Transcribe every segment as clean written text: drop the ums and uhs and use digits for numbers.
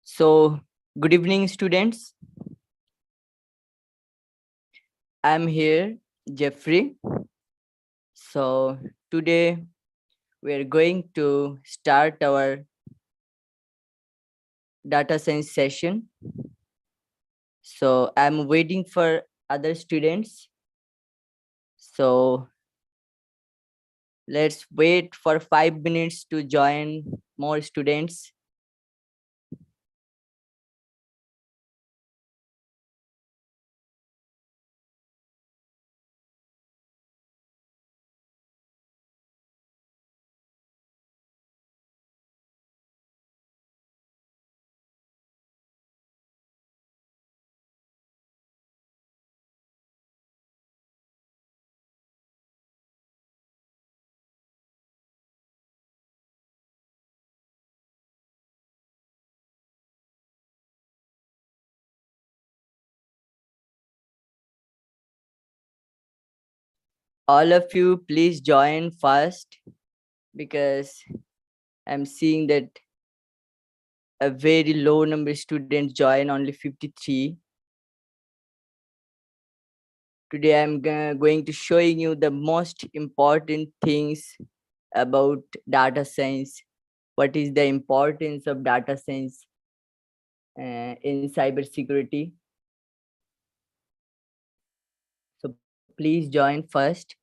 So, good evening, students. I'm here, Jeffrey. So, today we're going to start our data science session. So, I'm waiting for other students. So, let's wait for 5 minutes to join more students. All of you, please join fast because I'm seeing that a very low number of students join, only 53. Today I'm going to showing you the most important things about data science. What is the importance of data science in cybersecurity? So please join first.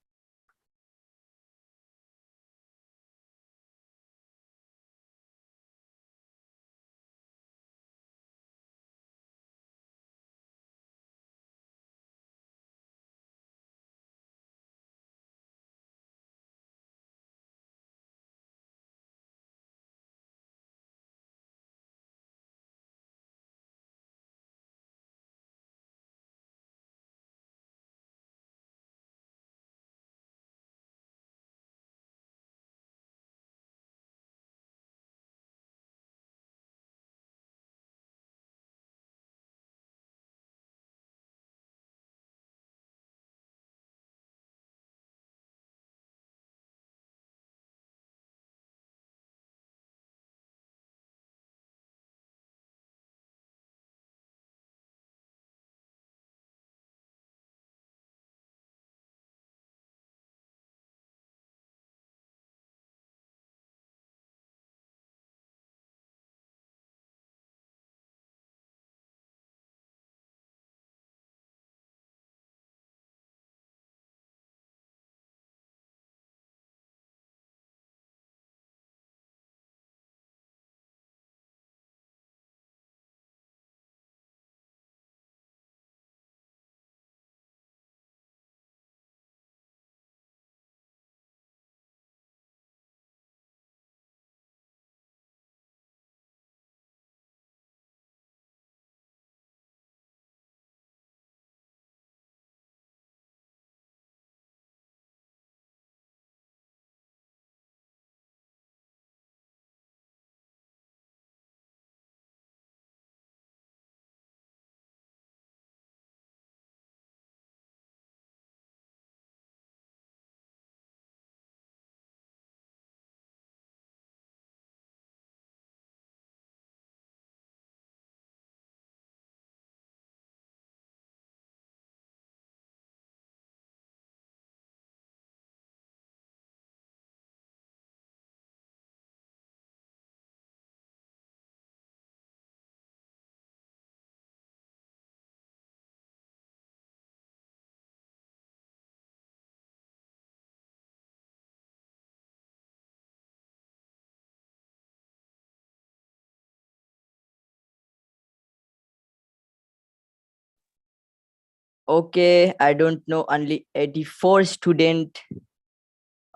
Okay, I don't know, only 84 student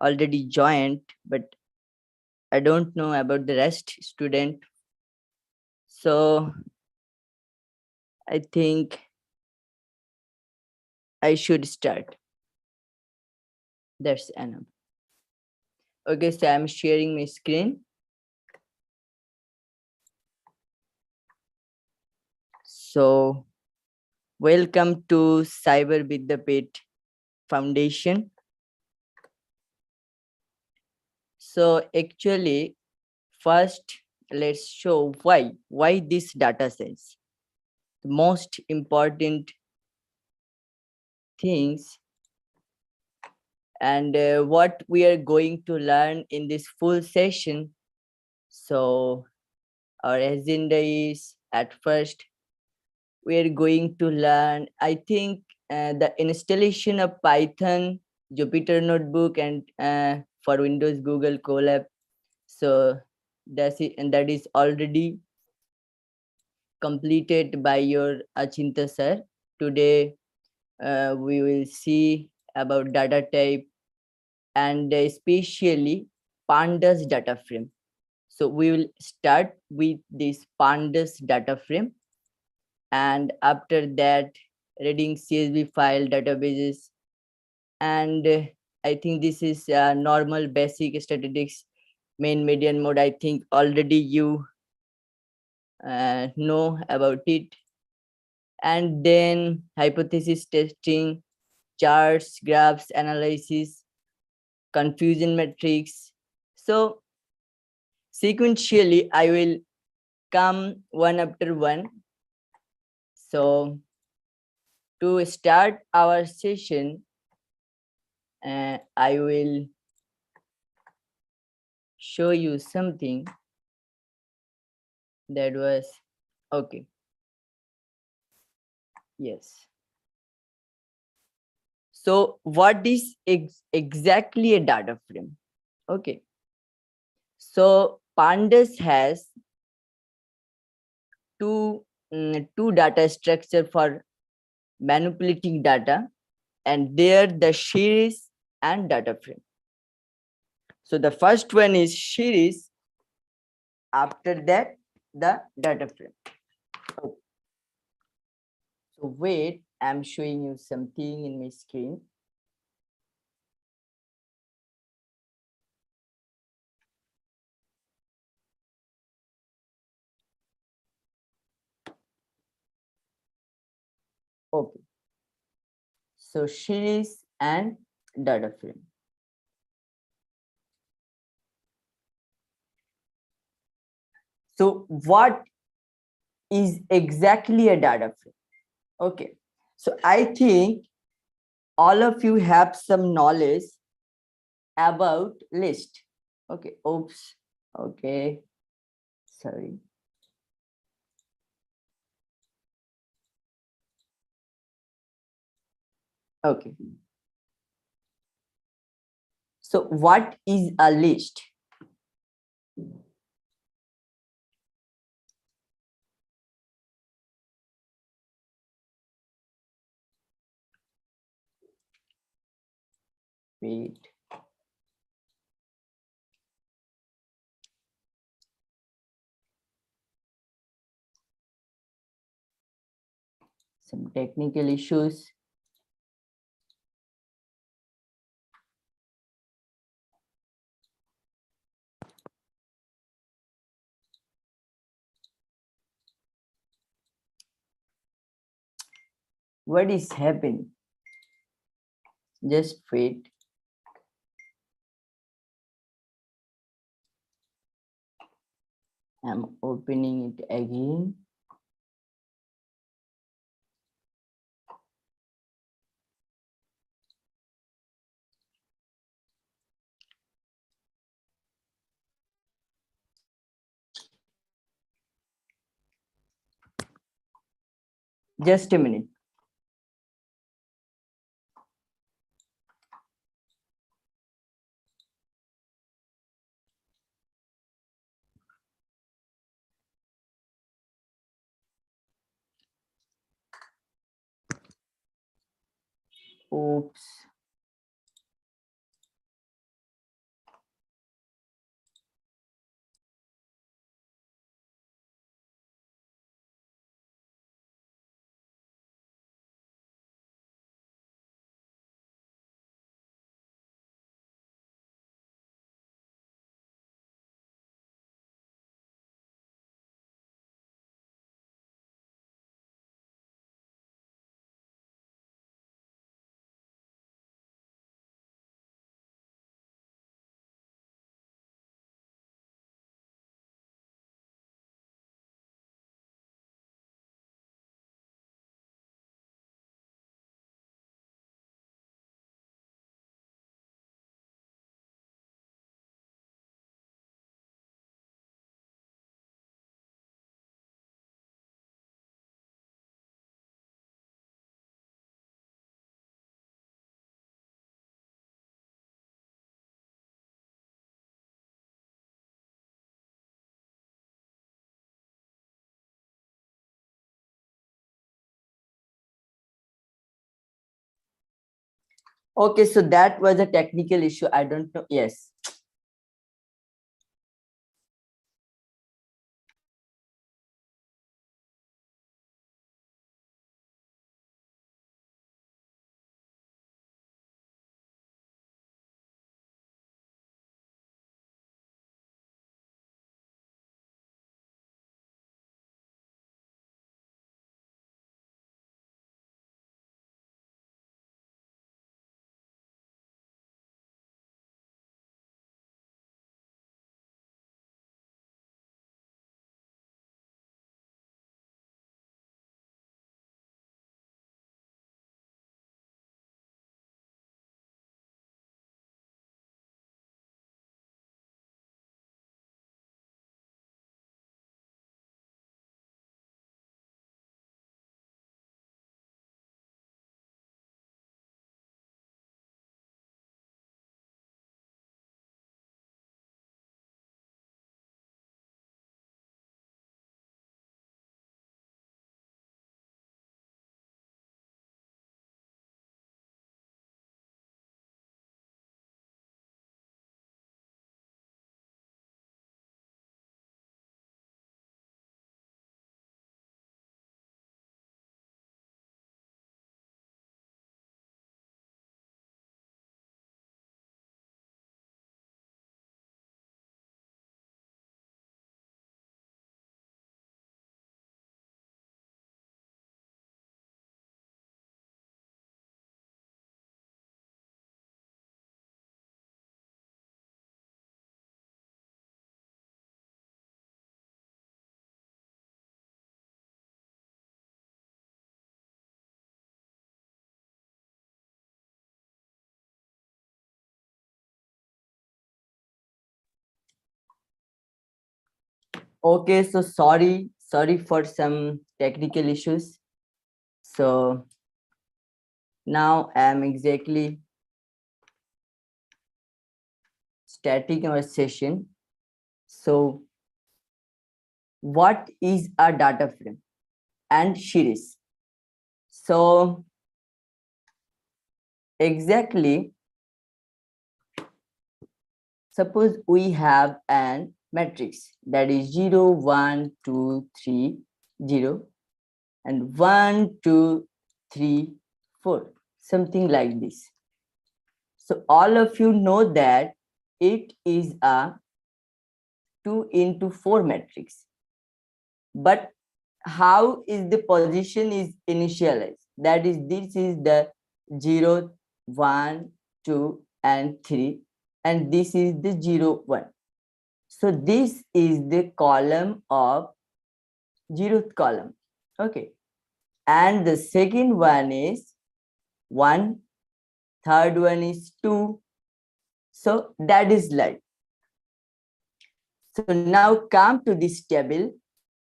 already joined, but I don't know about the rest student. So I think I should start. That's enough. Okay, so I'm sharing my screen. So welcome to Cybervidyapeeth Foundation. So actually, first let's show why this data science. The most important things and what we are going to learn in this full session. So our agenda is, at first we are going to learn, I think, the installation of Python, Jupyter Notebook, and for Windows Google Colab. So that is already completed by your Achinta sir. Today we will see about data type and especially pandas data frame. So we will start with this pandas data frame, and after that reading CSV file databases, and I think this is normal basic statistics, main median mode. I think already you know about it. And then hypothesis testing, charts, graphs analysis, confusion matrix. So sequentially I will come one after one. So to start our session, I will show you something that was okay. Yes. So what is exactly a data frame? Okay. So pandas has two data structure for manipulating data, and there the series and data frame. So the first one is series, after that the data frame. Okay. So wait, I'm showing you something in my screen. Okay. So series and data frame. So what is exactly a data frame? Okay. So I think all of you have some knowledge about list. Okay. Oops. Okay. Sorry. Okay. So what is a list? Wait. Some technical issues. What is happening? Just wait. I'm opening it again. Just a minute. Oops. Okay, so that was a technical issue. I don't know. Yes. Okay, so sorry for some technical issues. So now I'm exactly starting our session. So what is a data frame and series? So exactly, suppose we have an matrix that is 0, 1, 2, 3, 0 and 1, 2, 3, 4, something like this. So all of you know that it is a 2 into 4 matrix. But how is the position is initialized? That is, this is the 0, 1, 2, and 3, and this is the 0, 1. So this is the column of 0th column. Okay. And the second one is 1, third one is 2. So that is like. So now come to this table,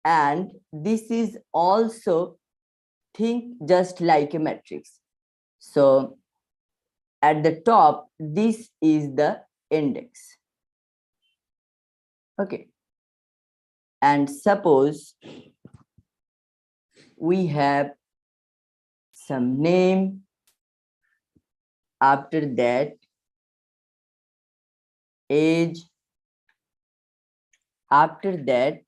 and this is also think just like a matrix. So at the top, this is the index. Okay. And suppose we have some name, after that age, after that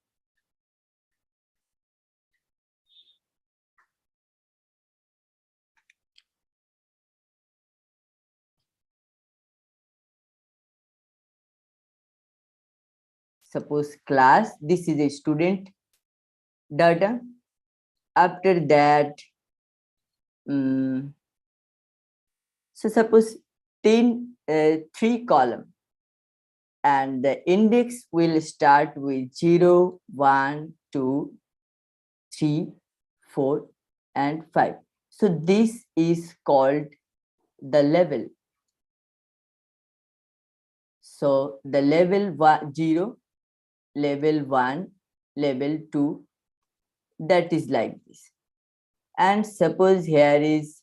suppose class, this is a student data. After that so suppose 3 column, and the index will start with 0, 1, 2, 3, 4, and 5. So this is called the level. So the level 0, level 1, level 2, that is like this. And suppose here is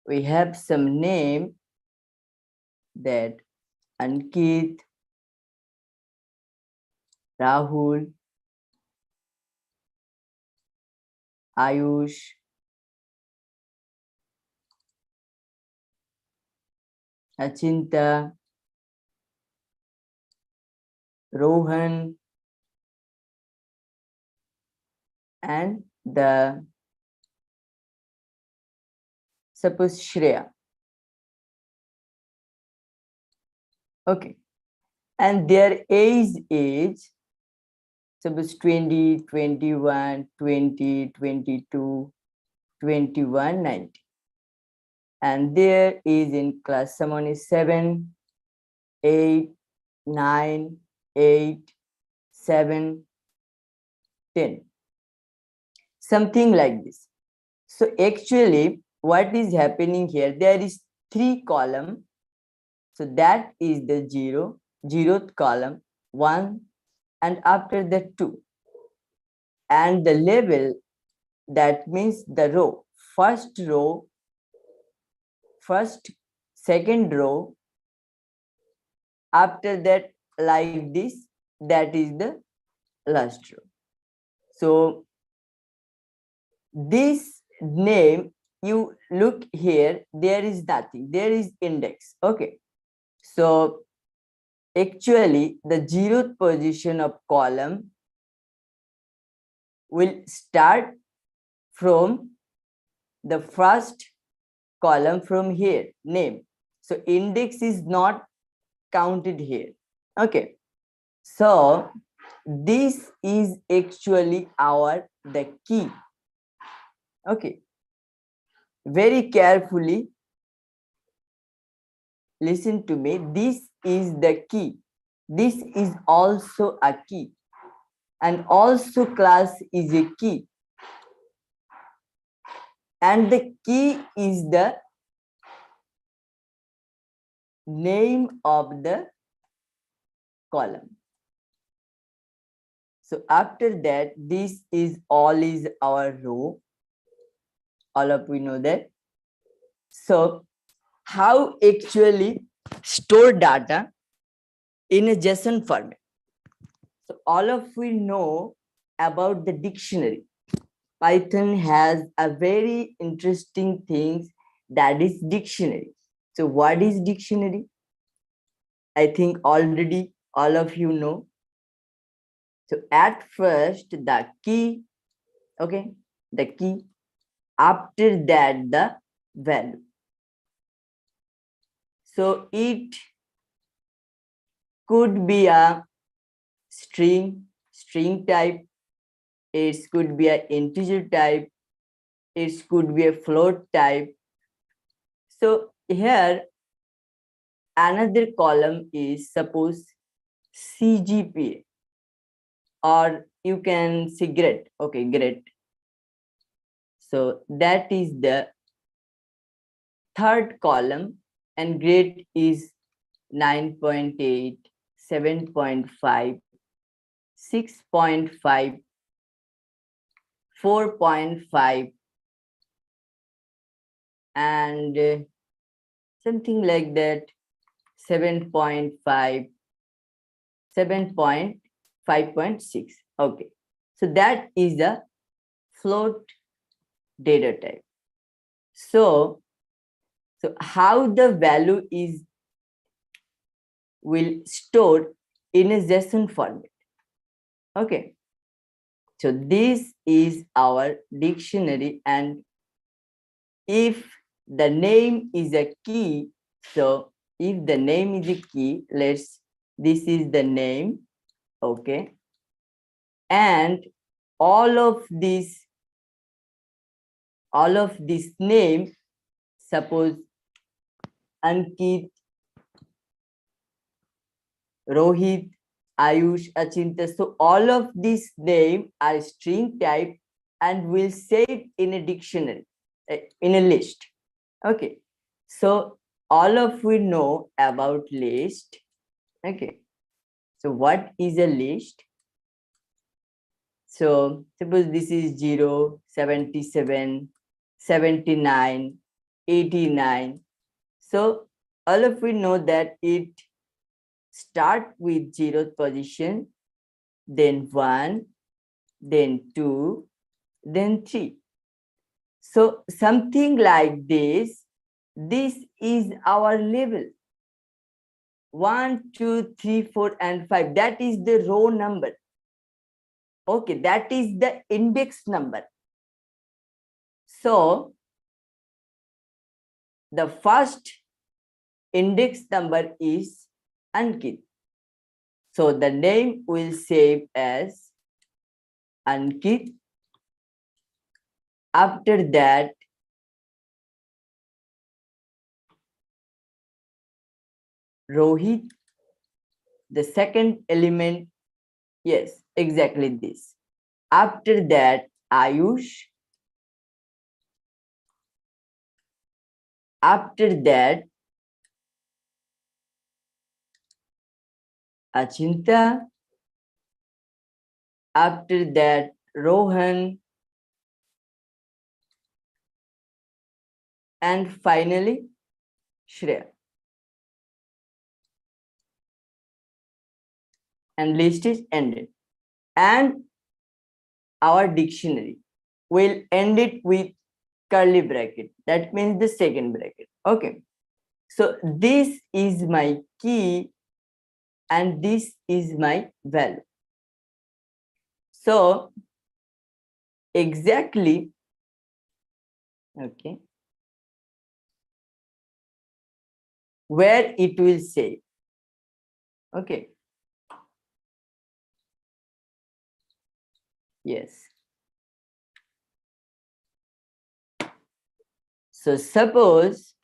we have some name, that Ankit, Rahul, Ayush, Achinta, Rohan, and the suppose Shreya. Okay, and their age is suppose 20, 21, 20, 22, 21, 90. And there is in class someone is 7, 8, 9, 8, 7, 10. Something like this. So actually, what is happening here? There is 3 column. So that is the 0th column, 1, and after that 2. And the label, that means the row, first row, second row, after that like this, that is the last row. So this name, you look here, there is nothing, there is index. Okay, so actually the 0th position of column will start from the first column from here, name. So index is not counted here. Okay, so this is actually the key. Okay, very carefully listen to me. This is the key. This is also a key, and also class is a key, and the key is the name of the column. So after that, this is our row. All of we know that. So how actually store data in a JSON format? So all of we know about the dictionary. Python has a very interesting thing, that is dictionary. So what is dictionary? I think already all of you know. So at first the key, okay, the key, after that the value. So it could be a string type, it could be an integer type, it could be a float type. So here another column is suppose CGPA, or you can say grade. Okay, grade. So that is the third column, and grade is 9.8, 7.5, 6.5, 4.5, and something like that, 7.5, 7.5.6. Okay, so that is the float data type. So how the value will store in a JSON format. Okay, so this is our dictionary, and if the name is a key, so if the name is a key, this is the name. Okay, and all of this name, suppose Ankit, Rohit, Ayush, Achinta, so all of these names are string type and will save in a dictionary, in a list. Okay, so all of we know about list. Okay, so what is a list? So suppose this is 0, 77, 79, 89. So all of we know that it start with 0th position, then 1, then 2, then 3. So something like this is our level. 1, 2, 3, 4, and 5. That is the row number. Okay, that is the index number. So the first index number is Ankit. So the name will save as Ankit. After that, Rohit. The second element, yes, exactly this. After that, Ayush. After that, Achinta. After that, Rohan. And finally, Shreya. And list is ended. And our dictionary will end it with curly bracket. That means the second bracket. Okay. So this is my key and this is my value. So exactly, okay, where it will say, okay, yes. So suppose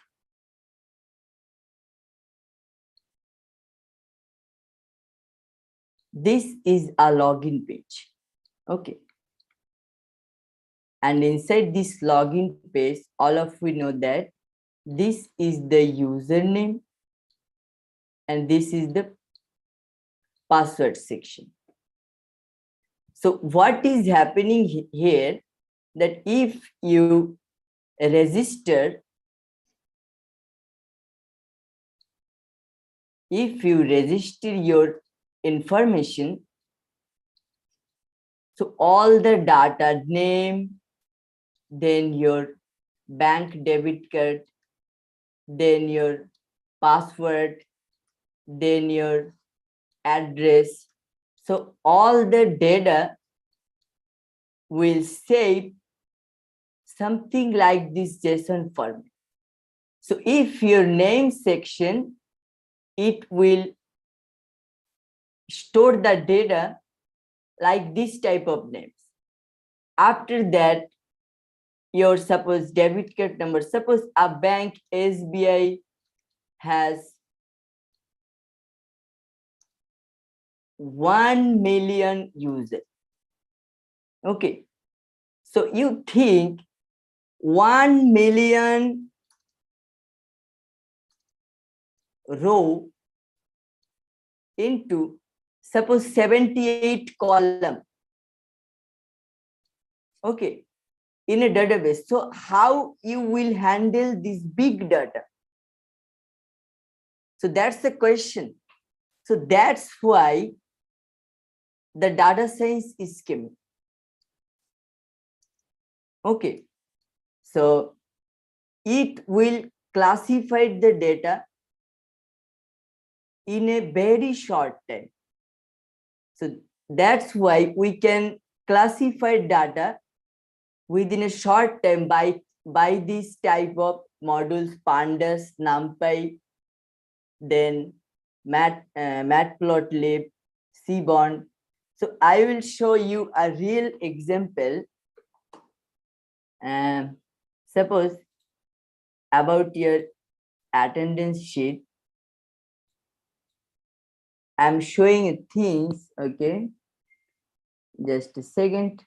this is a login page, okay, and inside this login page, all of we know that this is the username and this is the password section. So what is happening here, that if you register, your information, so all the data, name, then your bank debit card, then your password, then your address, so all the data will save something like this JSON format. So if your name section, it will store the data like this type of names. After that, your suppose debit card number, suppose a bank SBI has 1 million users. Okay, so you think 1 million row into suppose 78 column, okay, in a database. So how you will handle this big data? So that's the question. So that's why the data science is coming. Okay, so it will classify the data in a very short time. So that's why we can classify data within a short time by this type of modules, pandas, numpy, then matplotlib, seaborn. So I will show you a real example. Suppose about your attendance sheet, I'm showing things, okay, just a second.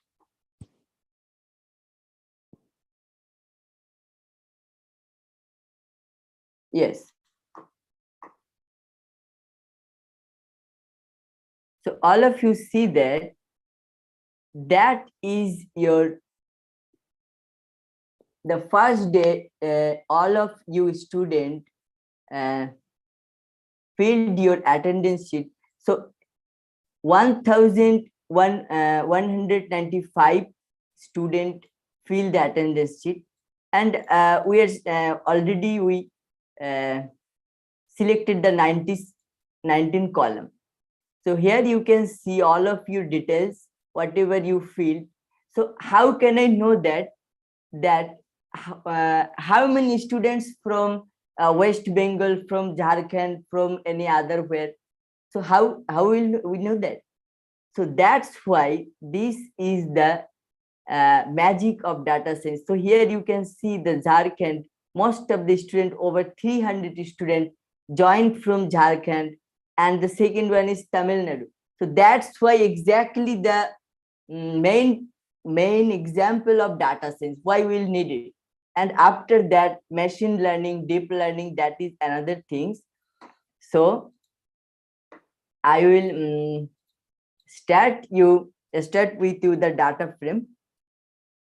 Yes. So all of you see that is your the first day. All of you student filled your attendance sheet. So 1,195 student fill the attendance sheet, and we are already we selected the 90 19 column. So here you can see all of your details, whatever you feel. So how can I know that how many students from West Bengal, from Jharkhand, from any other where? So how will we know that? So that's why this is the magic of data science. So here you can see the Jharkhand, most of the student, over 300 students joined from Jharkhand, and the second one is Tamil Nadu. So that's why exactly the main example of data science, why we'll need it. And after that, machine learning, deep learning, that is another things. So I will start with you the data frame.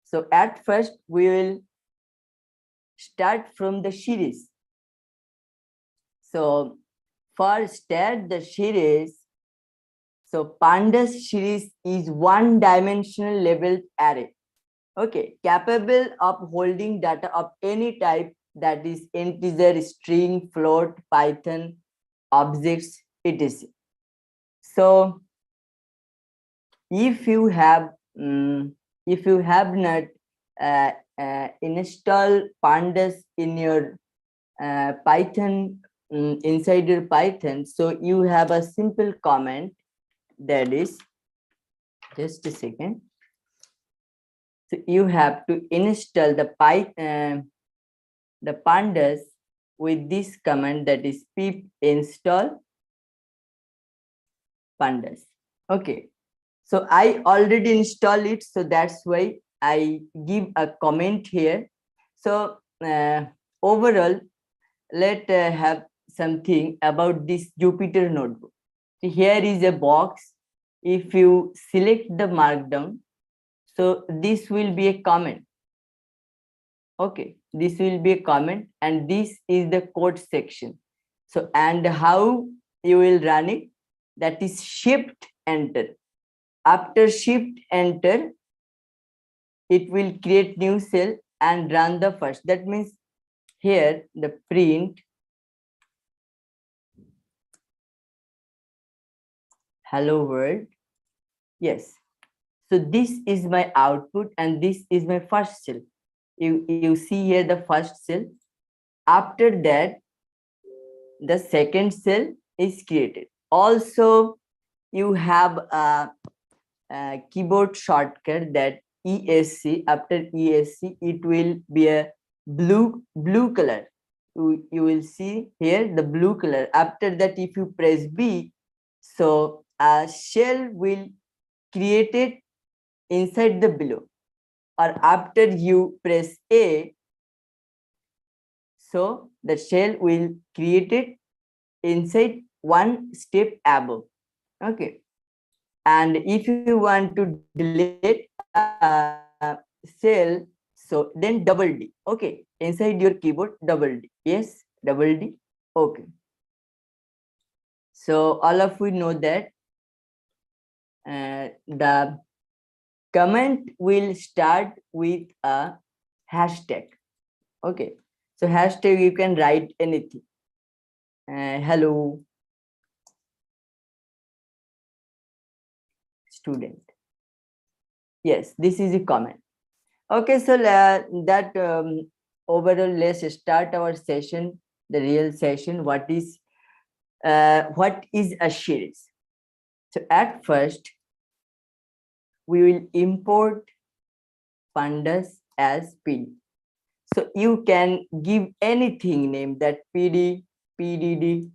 So at first we will start from the series. So for start the series, so pandas series is one-dimensional labeled array. Okay, capable of holding data of any type, that is integer, string, float, Python, objects, etc. So if you have not install pandas in your Python, inside your Python, so you have a simple command, that is, just a second. So you have to install the pandas with this command, that is pip install pandas. Okay, so I already installed it, so that's why I give a comment here. So overall, let have something about this Jupyter notebook. So here is a box. If you select the markdown, so this will be a comment. Okay, this will be a comment, and this is the code section. So and how you will run it, that is shift enter. After shift enter, it will create new cell and run the first. That means here the print hello world. Yes, so this is my output and this is my first cell. You see here the first cell. After that, the second cell is created. Also, you have a keyboard shortcut, that ESC. After ESC, it will be a blue color. You will see here the blue color. After that, if you press B, so a shell will create it inside the below. Or after you press A, so the shell will create it inside one step above. Okay, and if you want to delete cell, so then double D. Okay, inside your keyboard, double D. Yes, double D. Okay, so all of you know that the comment will start with a hashtag. Okay, so hashtag, you can write anything. Hello student. Yes, this is a comment. Okay, so that overall, let's start our session, the real session. What is a series? So at first, we will import pandas as PD. So you can give anything name, that PD, PDD,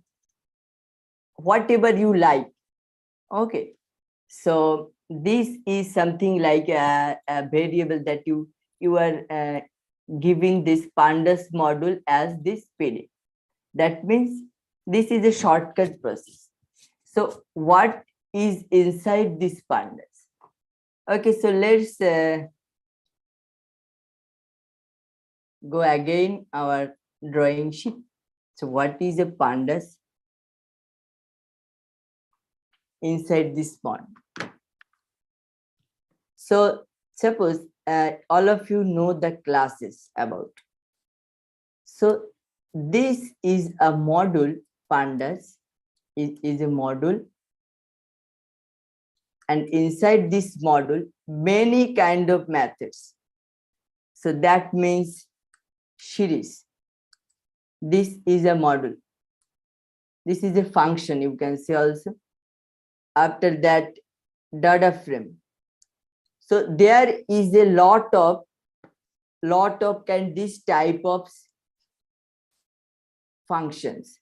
whatever you like. Okay, so this is something like a variable that you are giving this pandas module as this PD. That means this is a shortcut process. So what is inside this pandas? Okay, so let's go again our drawing sheet. So what is a pandas inside this pond? So suppose all of you know the classes about. So this is a module pandas is a module, and inside this module many kind of methods. So that means series. This is a module. This is a function, you can say also. After that, data frame. So there is a lot of this type of functions.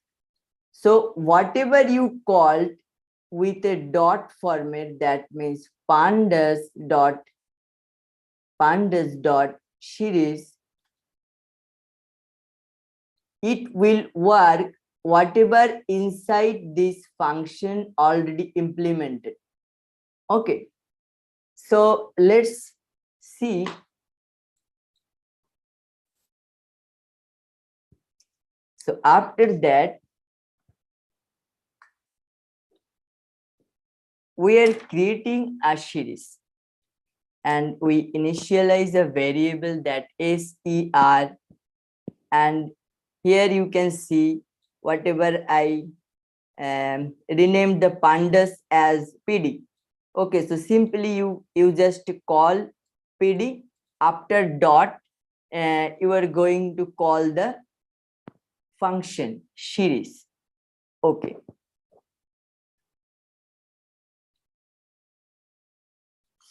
So whatever you called with a dot format, that means pandas dot series, it will work whatever inside this function already implemented. Okay, so let's see. So after that, we are creating a series, and we initialize a variable that is ser, and here you can see whatever I renamed the pandas as pd. Okay, so simply you just call pd, after dot you are going to call the function series. Okay,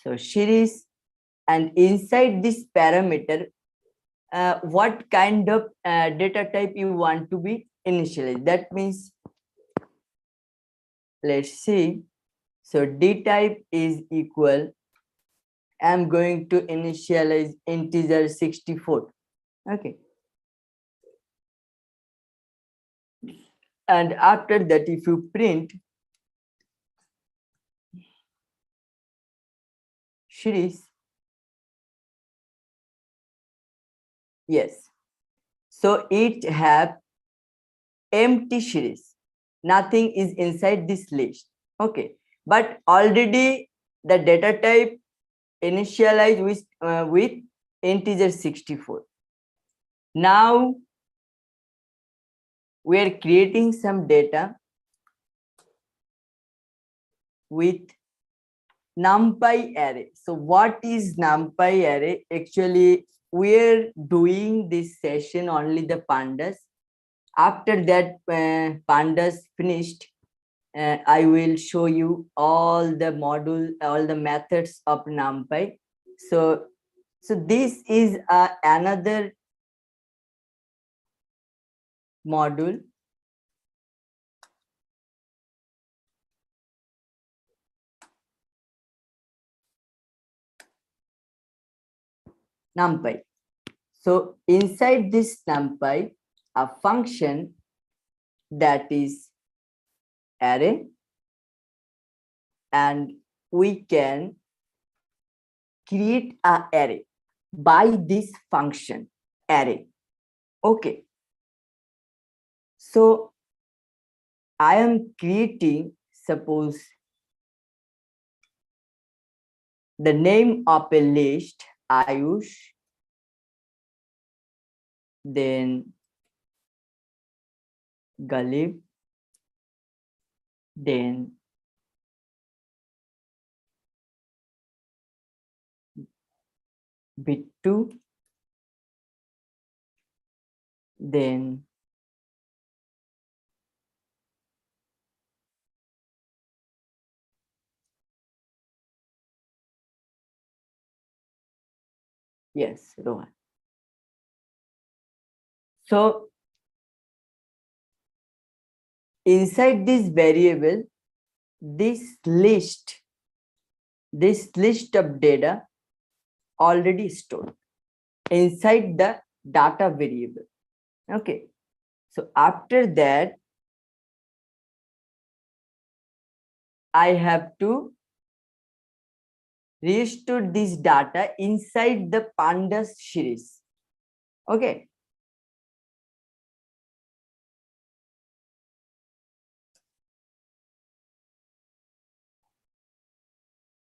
so series, and inside this parameter what kind of data type you want to be initialized. That means, let's see. So d type is equal, I'm going to initialize integer 64. Okay, and after that, if you print series, yes, so it have empty series, nothing is inside this list. Okay, but already the data type initialized with integer 64. Now we are creating some data with Numpy array. So what is Numpy array? Actually, we're doing this session only the pandas. After that, pandas finished, I will show you all the methods of Numpy. So this is another module. Numpy. So inside this Numpy, a function that is array, and we can create an array by this function array. Okay, so I am creating, suppose, the name of a list Ayush, then Galib, then Bittu, then yes, Rohan. So inside this variable, this list of data already stored inside the data variable. Okay, so after that, I have to restore this data inside the pandas series. Okay,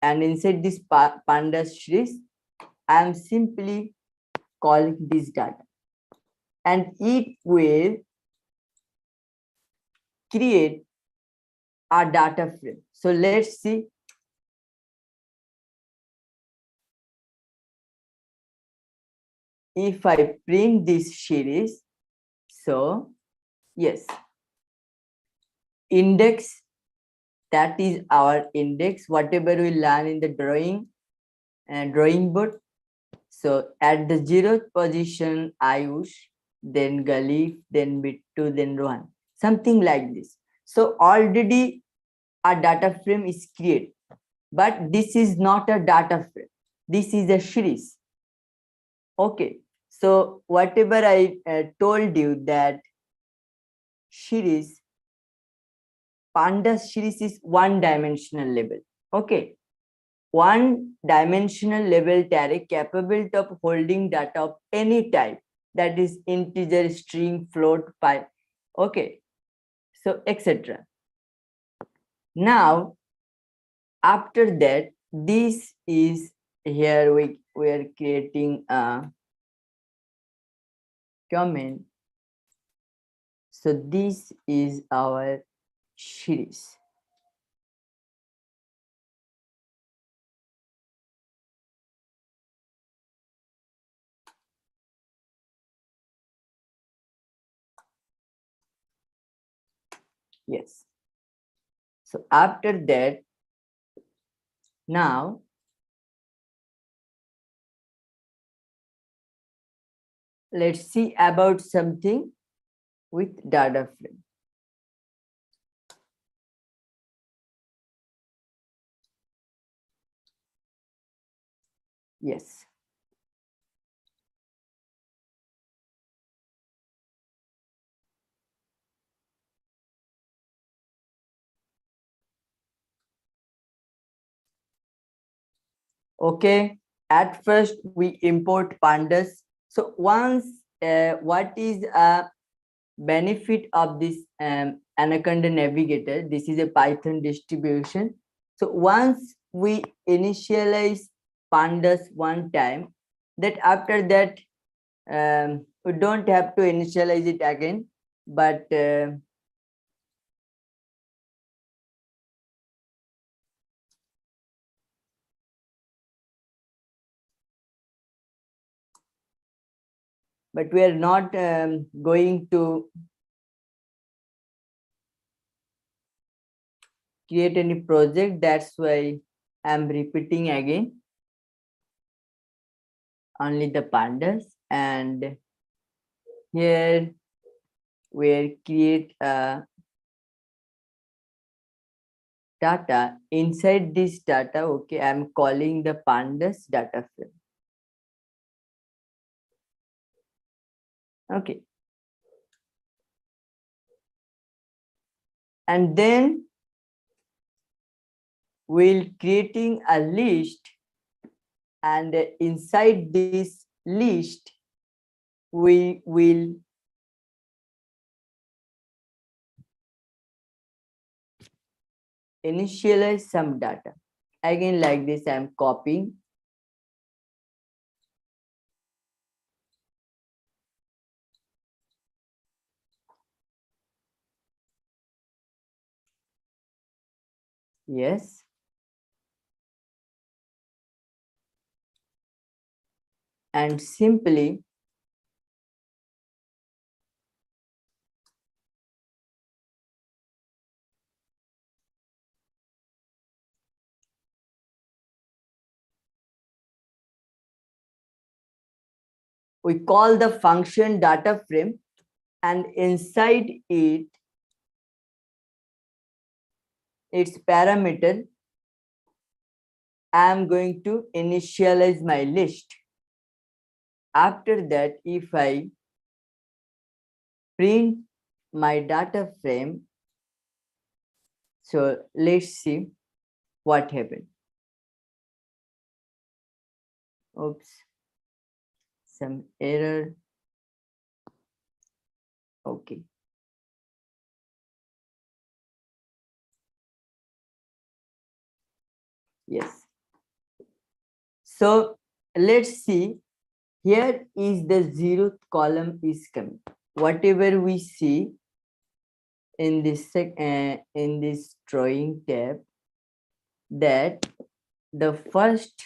and inside this pandas series, I am simply calling this data, and it will create our data frame. So let's see. If I print this series, so yes, index, that is our index, whatever we learn in the drawing board. So at the 0th position, Ayush, then Galif, then Bittu, then Rohan, something like this. So already a data frame is created, but this is not a data frame. This is a series. Okay. So whatever I told you that series, pandas series is one-dimensional level. Okay. One-dimensional level array capable of holding data of any type, that is integer, string, float, pi. Okay. So etc. Now, after that, this is here we are creating a comment. So this is our series. Yes. So after that, now let's see about something with data frame. Yes. Okay. At first, we import pandas. So once, what is a benefit of this Anaconda Navigator? This is a Python distribution. So once we initialize pandas one time, that after that we don't have to initialize it again, but we are not going to create any project. That's why I'm repeating again only the pandas, and here we'll create a data. Inside this data, okay, I'm calling the pandas data frame. Okay. And then we'll creating a list, and inside this list we will initialize some data. Again, like this, I'm copying. Yes. And simply we call the function data frame, and inside it, its parameter, I'm going to initialize my list. After that, if I print my data frame, so let's see what happened. Oops, some error. Okay. Yes. So let's see. Here is the 0th column is coming. Whatever we see, in this drawing tab that the first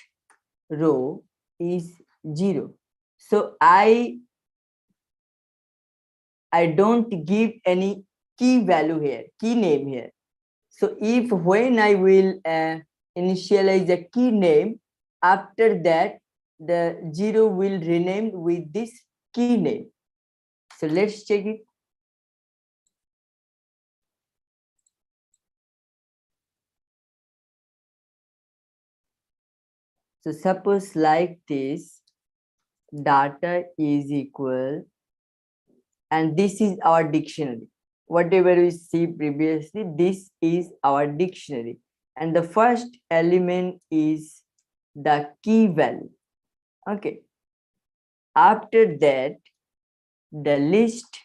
row is 0. So I don't give any key value here, key name here. So if when I will initialize a key name, after that the 0 will rename with this key name. So let's check it. So suppose like this, data is equal, and this is our dictionary. Whatever we see previously, this is our dictionary. And the first element is the key value. Okay. After that, the list,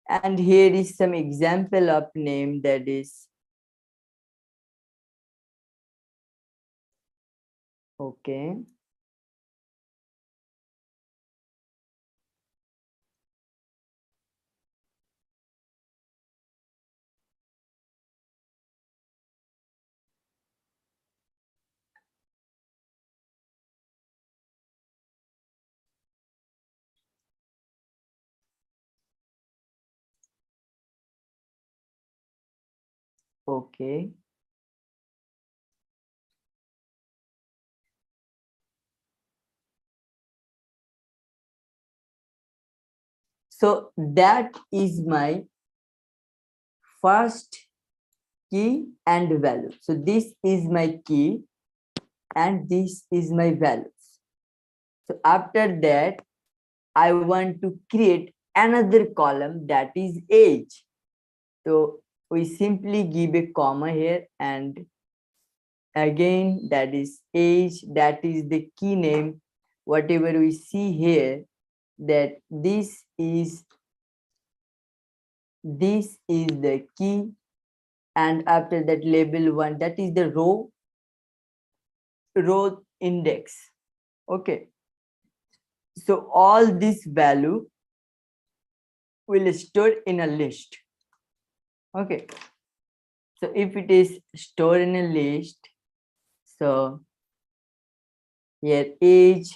and here is some example of name, that is okay. Okay. So that is my first key and value. So this is my key and this is my values. So after that, I want to create another column, that is age. So we simply give a comma here, and again that is age, that is the key name. Whatever we see here, that this is the key, and after that label 1, that is the row index. Okay, so all this value will store in a list. Okay, so if it is stored in a list, so here age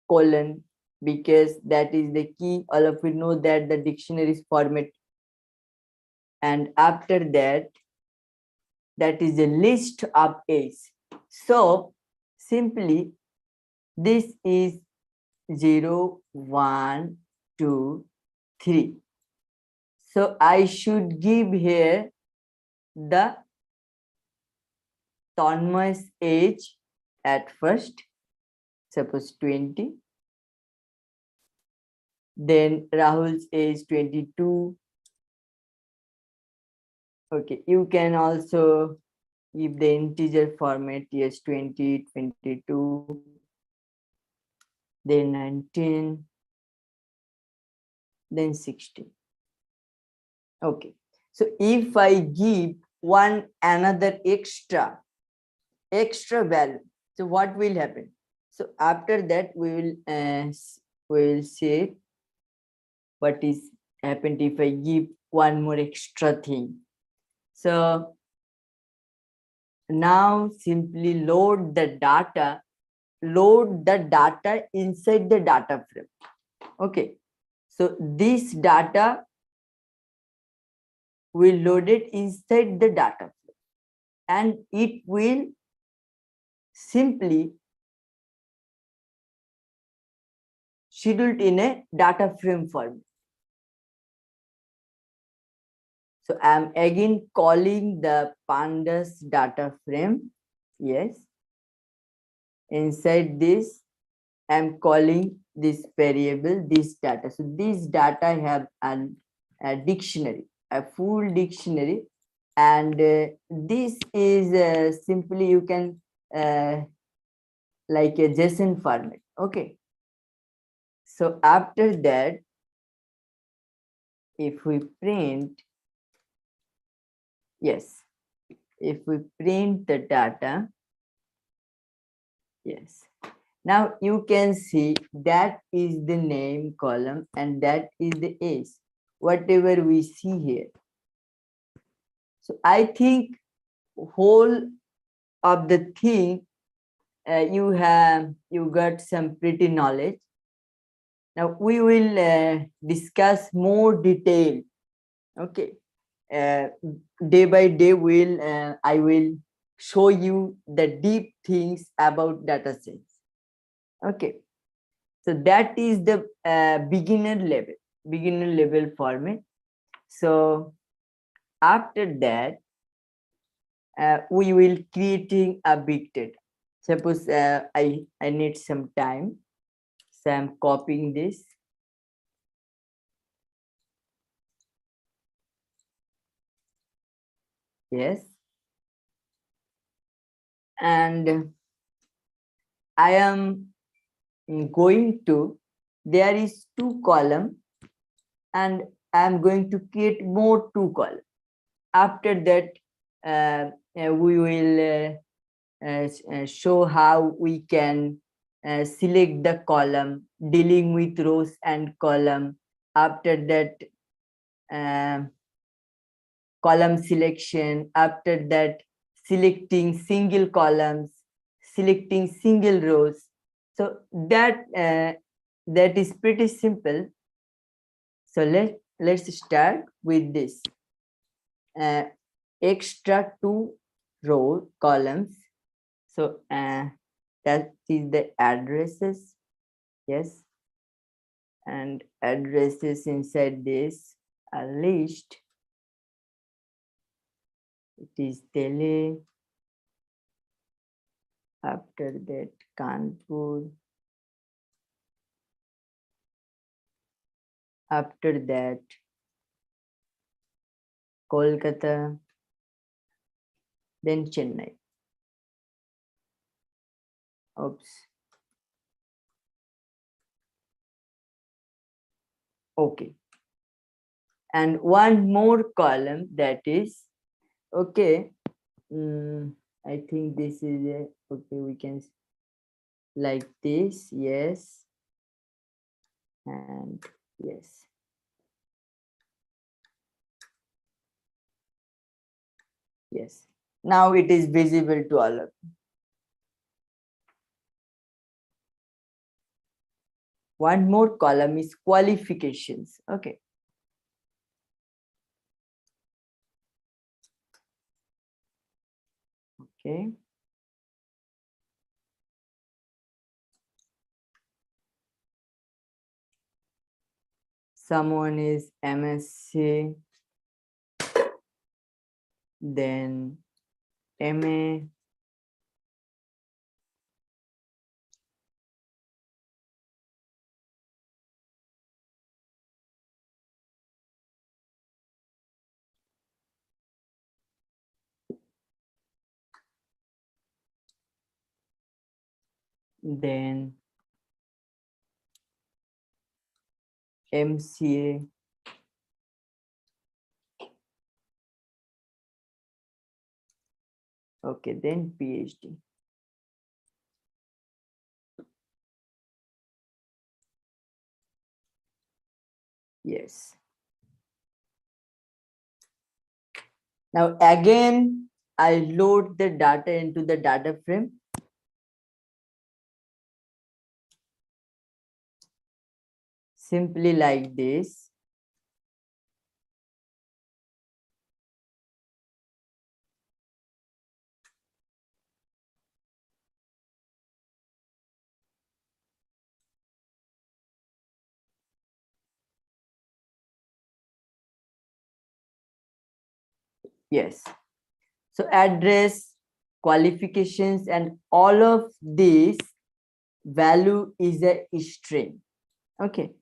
colon, because that is the key. All of you know that the dictionary is format, and after that, that is a list of age. So simply this is 0, 1, 2, 3. So I should give here the Tanmay's age at first, suppose 20. Then Rahul's age 22. Okay, you can also give the integer format, yes, 20, 22, then 19, then 16. Okay, so if I give one another extra value, so what will happen? So after that we will say what is happened if I give one more extra thing. So now simply load the data inside the data frame. Okay, so this data will load it inside the data frame, and it will simply scheduled in a data frame format. So I'm again calling the pandas data frame. Yes, inside this I'm calling this variable, this data. So this data have a dictionary, a full dictionary, and this is simply you can like a JSON format. Okay, so after that, if we print, yes, if we print the data, yes, now you can see that is the name column and that is the age. whatever we see here. So I think whole of the thing you got some pretty knowledge. Now we will discuss more detail. Okay, day by day I will show you the deep things about data science. Okay, so that is the beginner level format. So after that we will creating a big data. Suppose I need some time, so I'm copying this. Yes, and I am going to, there is 2 column, and I am going to create more 2 column. After that we will show how we can select the column, dealing with rows and column. After that column selection. After that selecting single columns, selecting single rows. So that that is pretty simple. So let's start with this. Extract 2 row columns. So that is the addresses. Yes, and addresses inside this a list. It is Delhi. After that Kanpur. After that Kolkata. Then Chennai. Oops. Okay. And one more column, that is, okay. I think this is it. Okay, we can like this. Yes. And yes. Yes. Now it is visible to all of you. One more column is qualifications. Okay. Okay. Someone is MSc, then MA, then MCA, okay, then PhD. Yes. Now again, I load the data into the data frame. Simply like this. Yes. So address, qualifications, and all of this value is a string. Okay.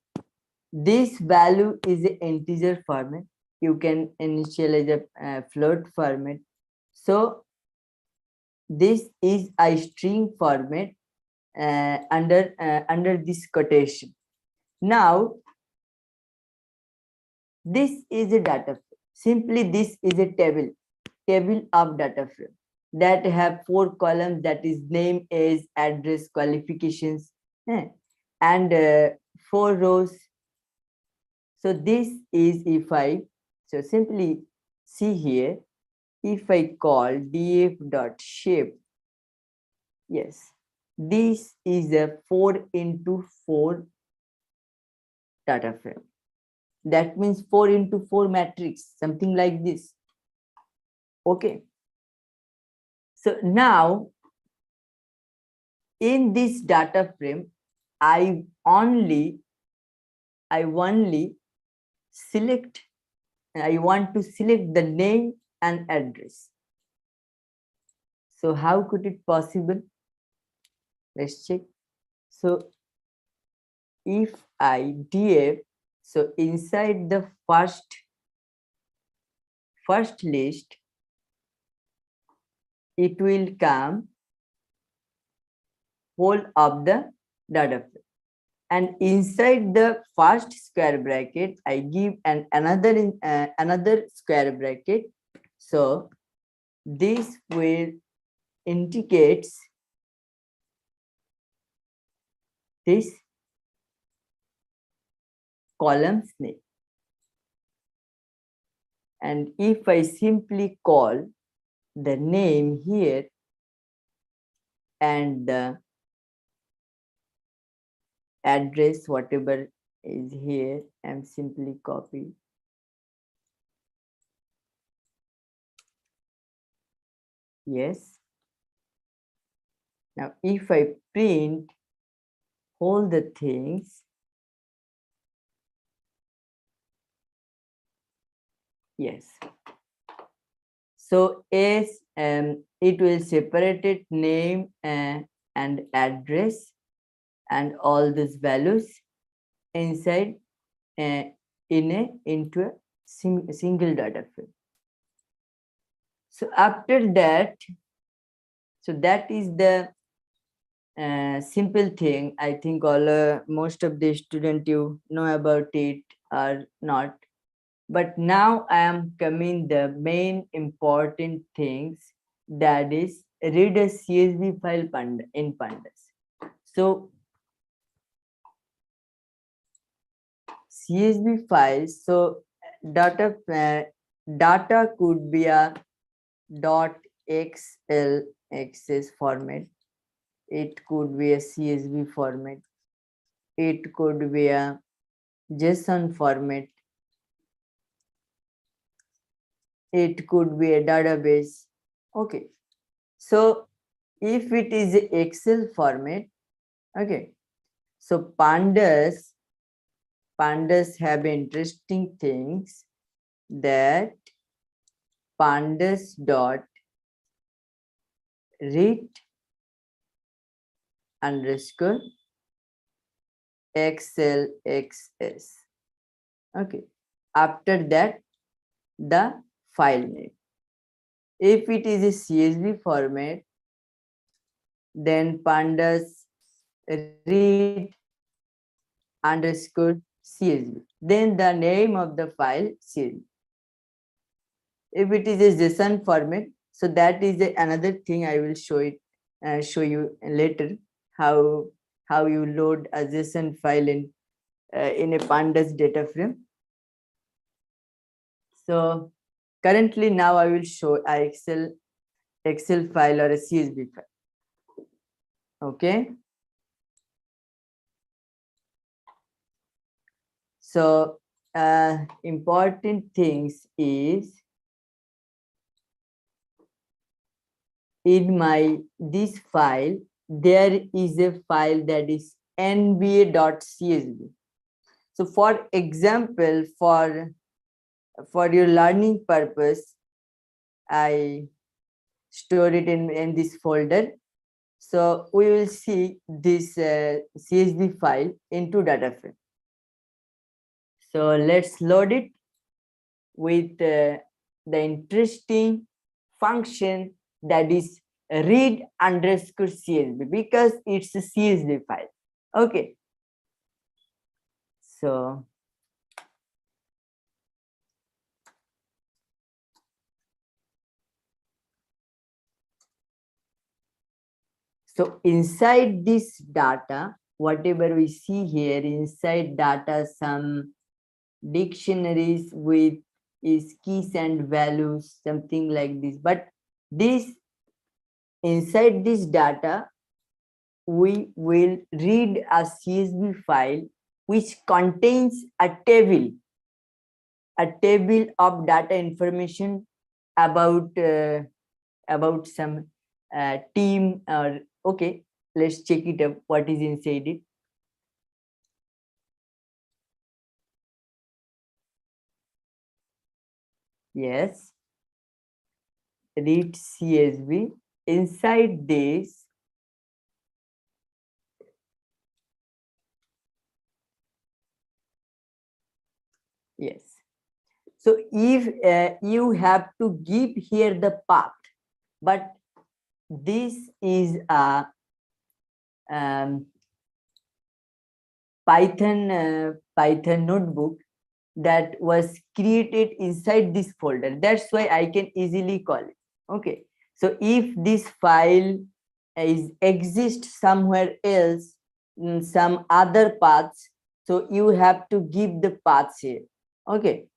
This value is an integer format. You can initialize a float format. So this is a string format under this quotation. Now this is a data frame. Simply this is a table of data frame that have 4 columns, that is name, age, address, qualifications, and 4 rows. So this is if I, so simply see here, if I call df.shape, yes, this is a 4x4 data frame. That means 4x4 matrix, something like this. Okay. So now in this data frame, I only select, I want to select the name and address. So how could it possible? Let's check. So if I df, so inside the first list, it will come whole of the data frame. And inside the first square bracket, I give another square bracket. So this will indicates this column's name. And if I simply call the name here and the address, whatever is here, I'm simply copy. Yes. Now, if I print all the things, yes. So as it will separate it name and address and all these values inside into a single data frame. So after that, so that is the simple thing. I think most of the student you know about it or not. But now I am coming the main important things, that is read a CSV file in pandas. So CSV files, so data could be a .xlxs format, it could be a CSV format, it could be a JSON format, it could be a database. Okay, so if it is a Excel format, okay, so pandas have interesting things, that pandas dot read underscore xlxs. Okay, after that the file name. If it is a CSV format, then pandas read underscore CSV, then the name of the file CSV. If it is a JSON format, so that is another thing I will show you later, how you load a JSON file in a pandas data frame. So currently now I will show a Excel file or a CSV file. Okay. So important things is, in this file there is a file that is nba.csv. So for example, for your learning purpose, I store it in this folder. So we will see this CSV file into data frame. So let's load it with the interesting function, that is read underscore CSV, because it's a CSV file. Okay. So inside this data, whatever we see here, inside data, some dictionaries with is keys and values, something like this. But this inside this data, we will read a CSV file which contains a table of data information about some team. Or okay, let's check it up. What is inside it? Yes, read CSV. Inside this, yes. So if you have to give here the path, but this is a Python notebook that was created inside this folder. That's why I can easily call it. Okay. So if this file is exists somewhere else in some other paths, so you have to give the paths here. Okay.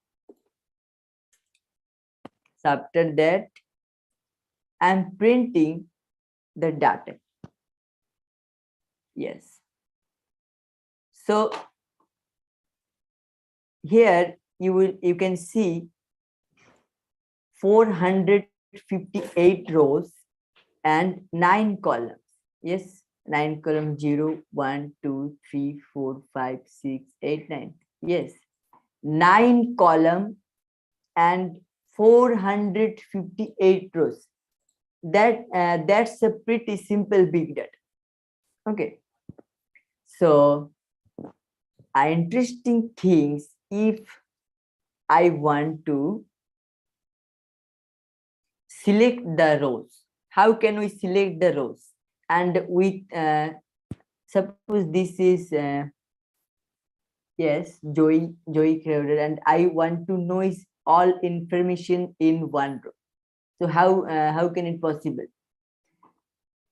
So after that, I'm printing the data. Yes. So here you can see 458 rows and 9 columns. Yes, 9 columns, 0, 1, 2, 3, 4, 5, 6, 8, 9. Yes, 9 column and 458 rows. That's a pretty simple big data. Okay. So interesting things, if I want to select the rows, how can we select the rows? And with suppose this is yes, Joey Crowder, and I want to know is all information in one row. So how can it possible?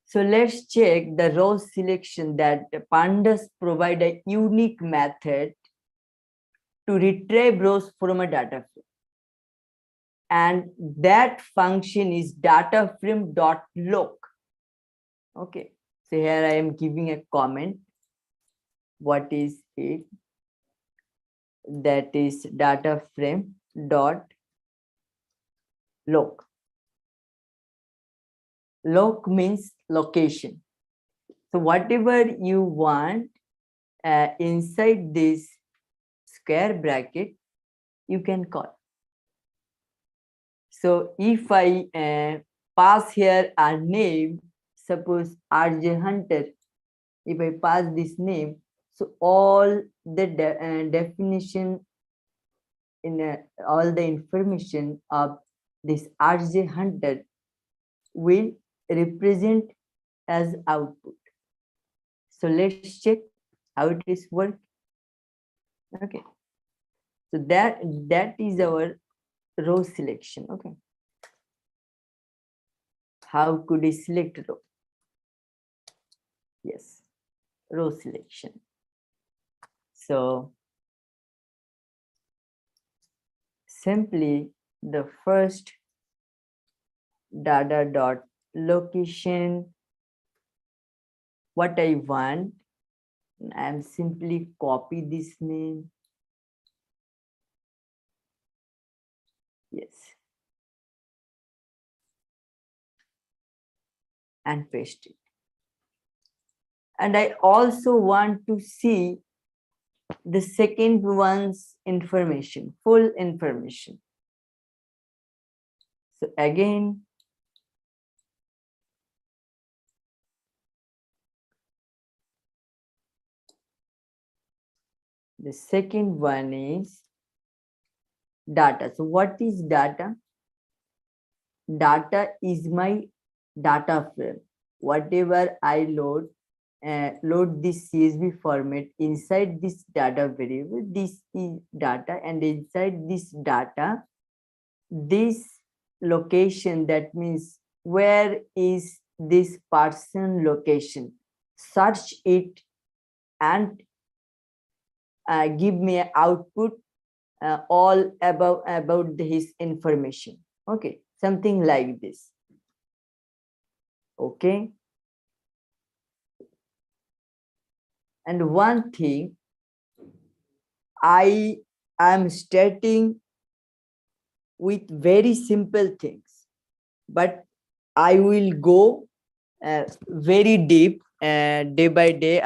So let's check the row selection that pandas provide a unique method to retrieve rows from a data frame. And that function is data frame.loc. Okay. So here I am giving a comment. What is it? That is data frame.loc. Loc means location. So whatever you want inside this square bracket, you can call. So if I pass here a name, suppose RJ Hunter, if I pass this name, so all the definition in all the information of this RJ Hunter will represent as output. So let's check how it is work. Okay. So that is our row selection. Okay. How could we select row? Yes, row selection. So simply the first data dot location, what I want, I'm simply copy this name. Yes. And paste it. And I also want to see the second one's information, full information. So again, the second one is data. So what is data? Data is my data frame. Whatever I load this CSV format inside this data variable, this is data, and inside this data, this location, that means where is this person location, search it and give me an output all about his information. Okay, something like this. Okay, and one thing I am starting with very simple things, but I will go very deep. Day by day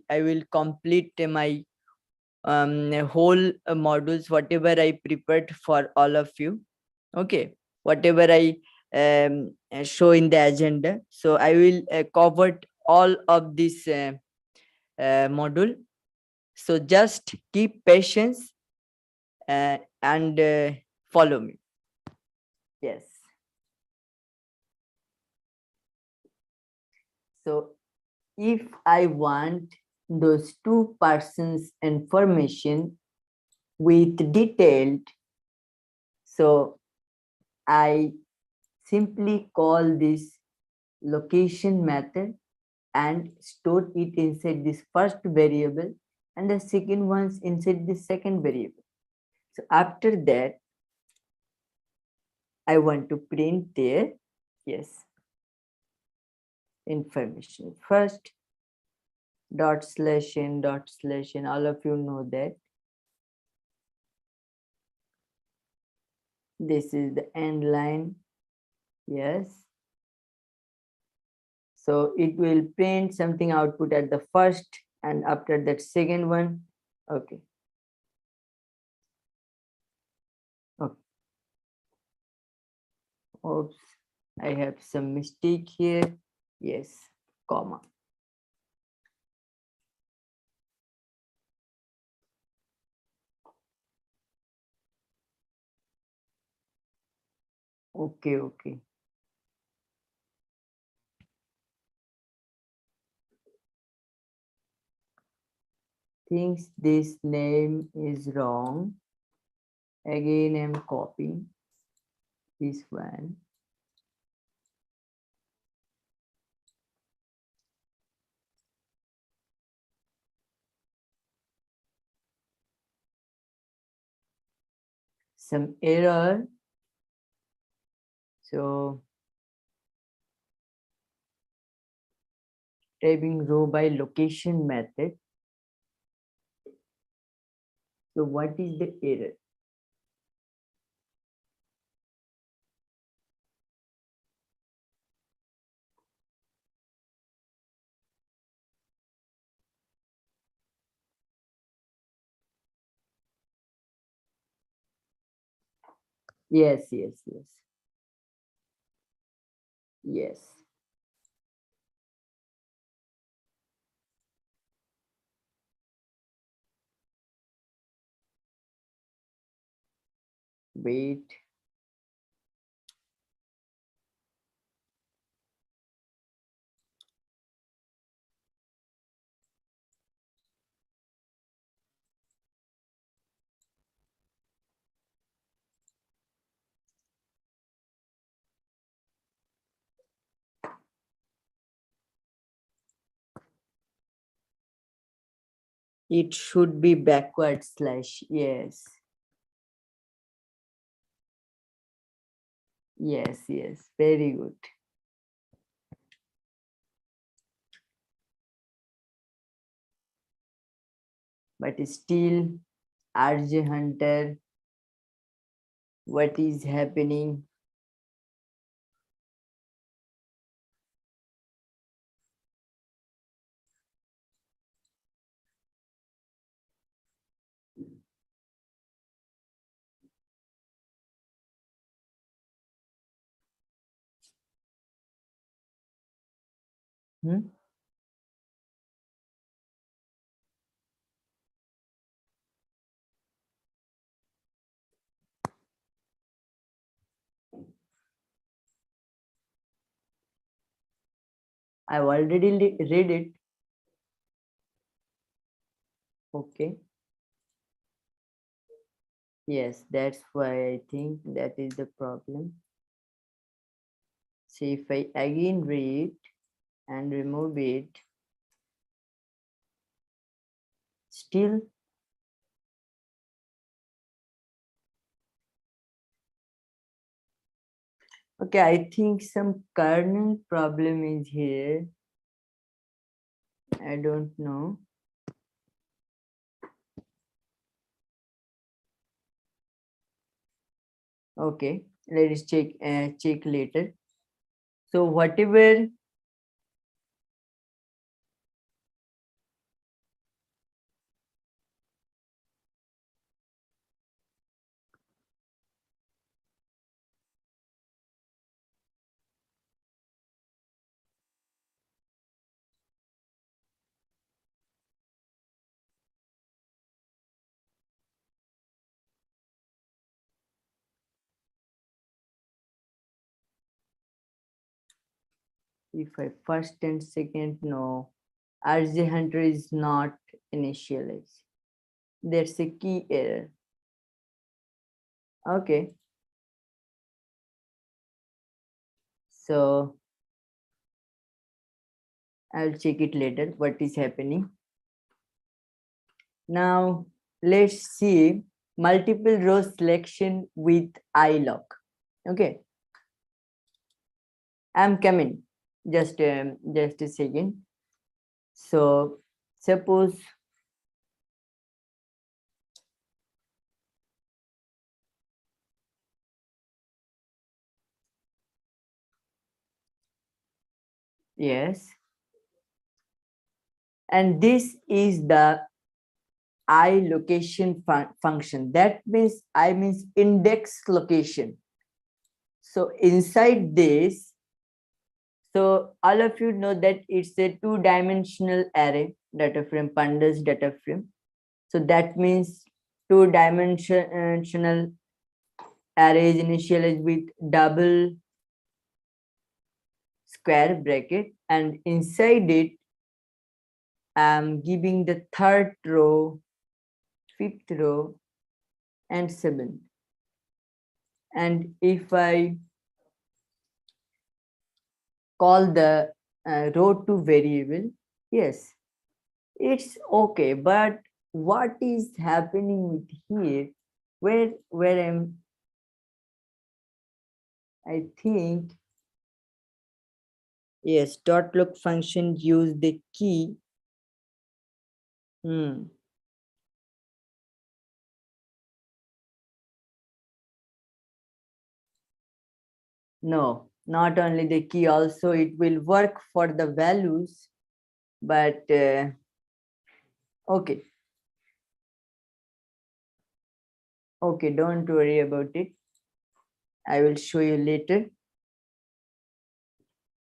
I will complete my whole modules, whatever I prepared for all of you. Okay, whatever I show in the agenda, so I will cover all of this module. So just keep patience and follow me. Yes. So if I want those two persons information with detailed, so I simply call this location method and store it inside this first variable and the second one's inside the second variable. So after that, I want to print there, yes, information. First, /n, /n, all of you know that. This is the end line, yes. So it will print something output at the first and after that second one. Okay. Okay. Oops, I have some mistake here. Yes, comma. Okay, okay. Thinks this name is wrong. Again, I'm copying this one. Some error. So typing row by location method. So what is the error? Yes, yes, yes. Yes. Wait. It should be backward slash. Yes. Yes, yes. Very good. But still, RJ Hunter, what is happening? Hmm? I've already read it. Okay. Yes, that's why I think that is the problem. See, if I again read and remove it, still Okay, I think some kernel problem is here. I don't know. Okay, let us check later. So whatever if I first and second, no, RJ Hunter is not initialized. That's a key error. Okay. So I'll check it later what is happening. Now let's see multiple row selection with iLock. Okay. I'm coming. Just a second. So suppose yes, and this is the I location function. That means I means index location. So inside this, so all of you know that it's a two-dimensional array data frame, pandas data frame. So that means two-dimensional array is initialized with double square bracket, and inside it I'm giving the third row, fifth row, and seventh. And if I call the row to variable, yes, it's okay. But what is happening with here, where I think, yes, dot look function use the key. No, not only the key, also it will work for the values, but okay. Okay, don't worry about it. I will show you later.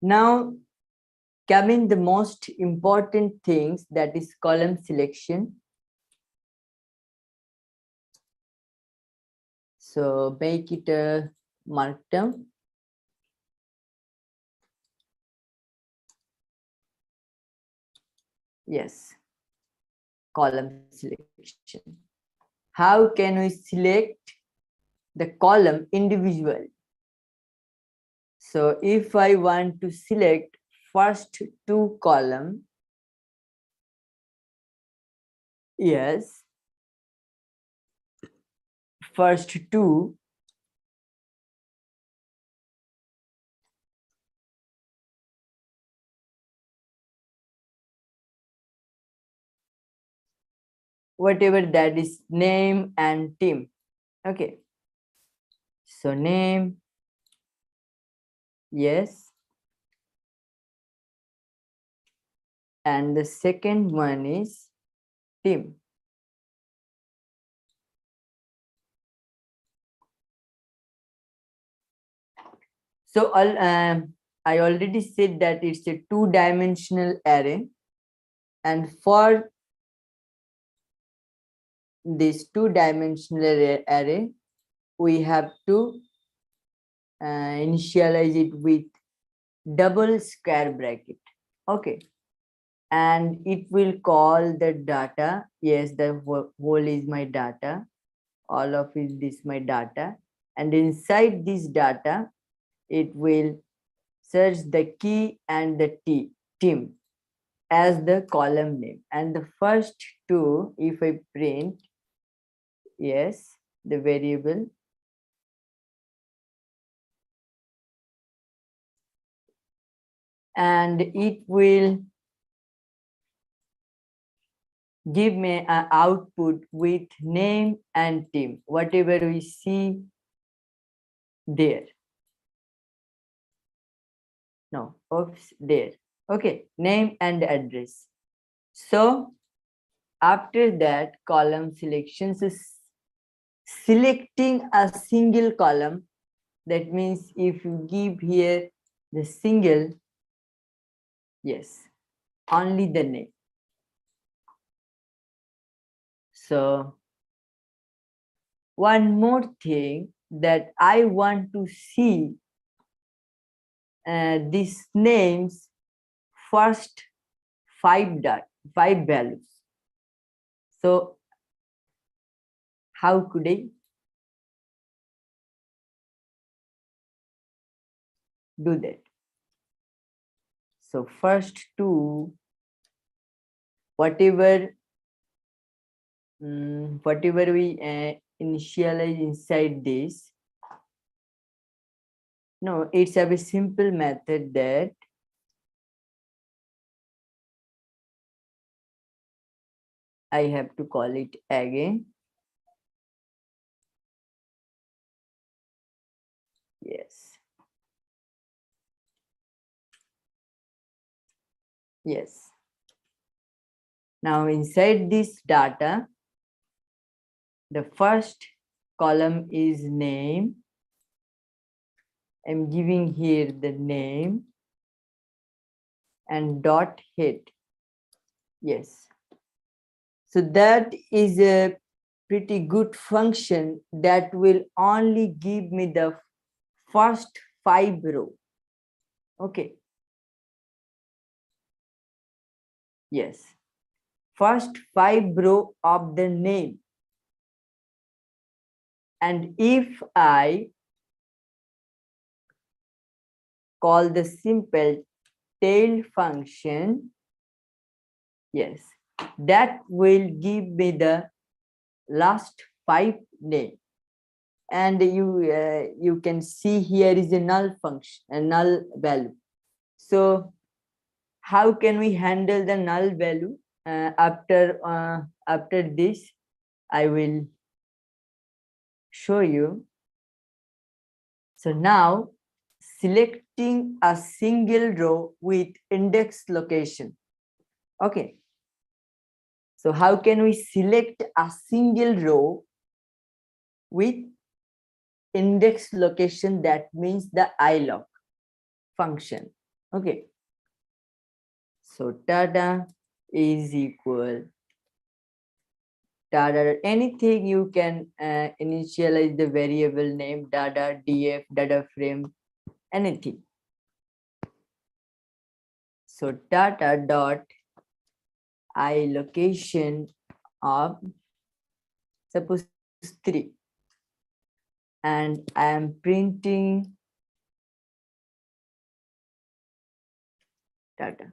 Now, coming the most important things, that is column selection. So make it a markdown. Yes, column selection. How can we select the column individually? So if I want to select first two column, yes, first two, whatever that is, name and team. Okay, so name, yes, and the second one is team. So I already said that it's a two-dimensional array, and for this two-dimensional array, we have to initialize it with double square bracket. Okay, and it will call the data. Yes, the whole is my data. All of it is my data, and inside this data, it will search the key and the team as the column name, and the first two, if I print, yes, the variable, and it will give me an output with name and team, whatever we see there. No, oops, there. Okay, name and address. So after that, column selections is selecting a single column. That means if you give here the single, yes, only the name. So one more thing that I want to see these names first five values. So how could I do that? So first two, whatever we initialize inside this, no, it's a very simple method that I have to call it again. Yes. Yes. Now inside this data, the first column is name. I'm giving here the name and dot head. Yes. So that is a pretty good function that will only give me the first 5 row. Okay. Yes. First 5 row of the name. And if I call the simple tail function, yes, that will give me the last 5 name. And you can see here is a null function, a null value. So how can we handle the null value? After this, I will show you. So now selecting a single row with index location. Okay. So how can we select a single row with index location? That means the iloc function. Okay. So data is equal data, anything you can initialize the variable name, data, df, data frame, anything. So data dot I location of suppose 3, and I am printing data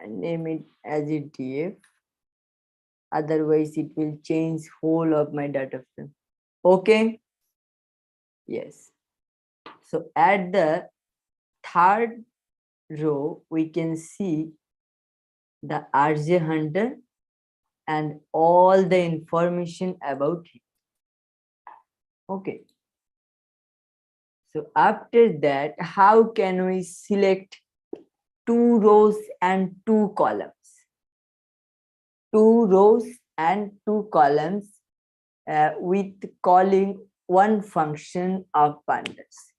and name it as a df, otherwise it will change whole of my data frame. Okay. Yes. So at the third row we can see the RJ Hunter and all the information about him. Okay. So after that, how can we select 2 rows and 2 columns? 2 rows and 2 columns with calling one function of pandas.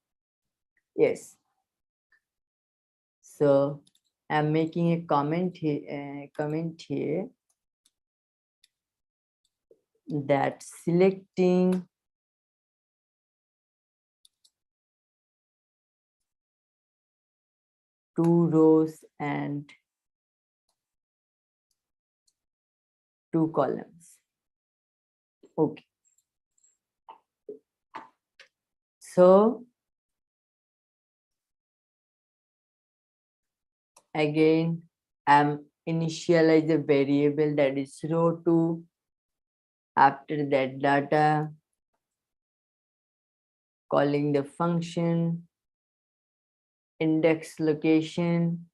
Yes. So I'm making a comment here, that selecting two rows and 2 columns. Okay. So again, I'm initialize a variable that is row 2. After that, data, calling the function index location.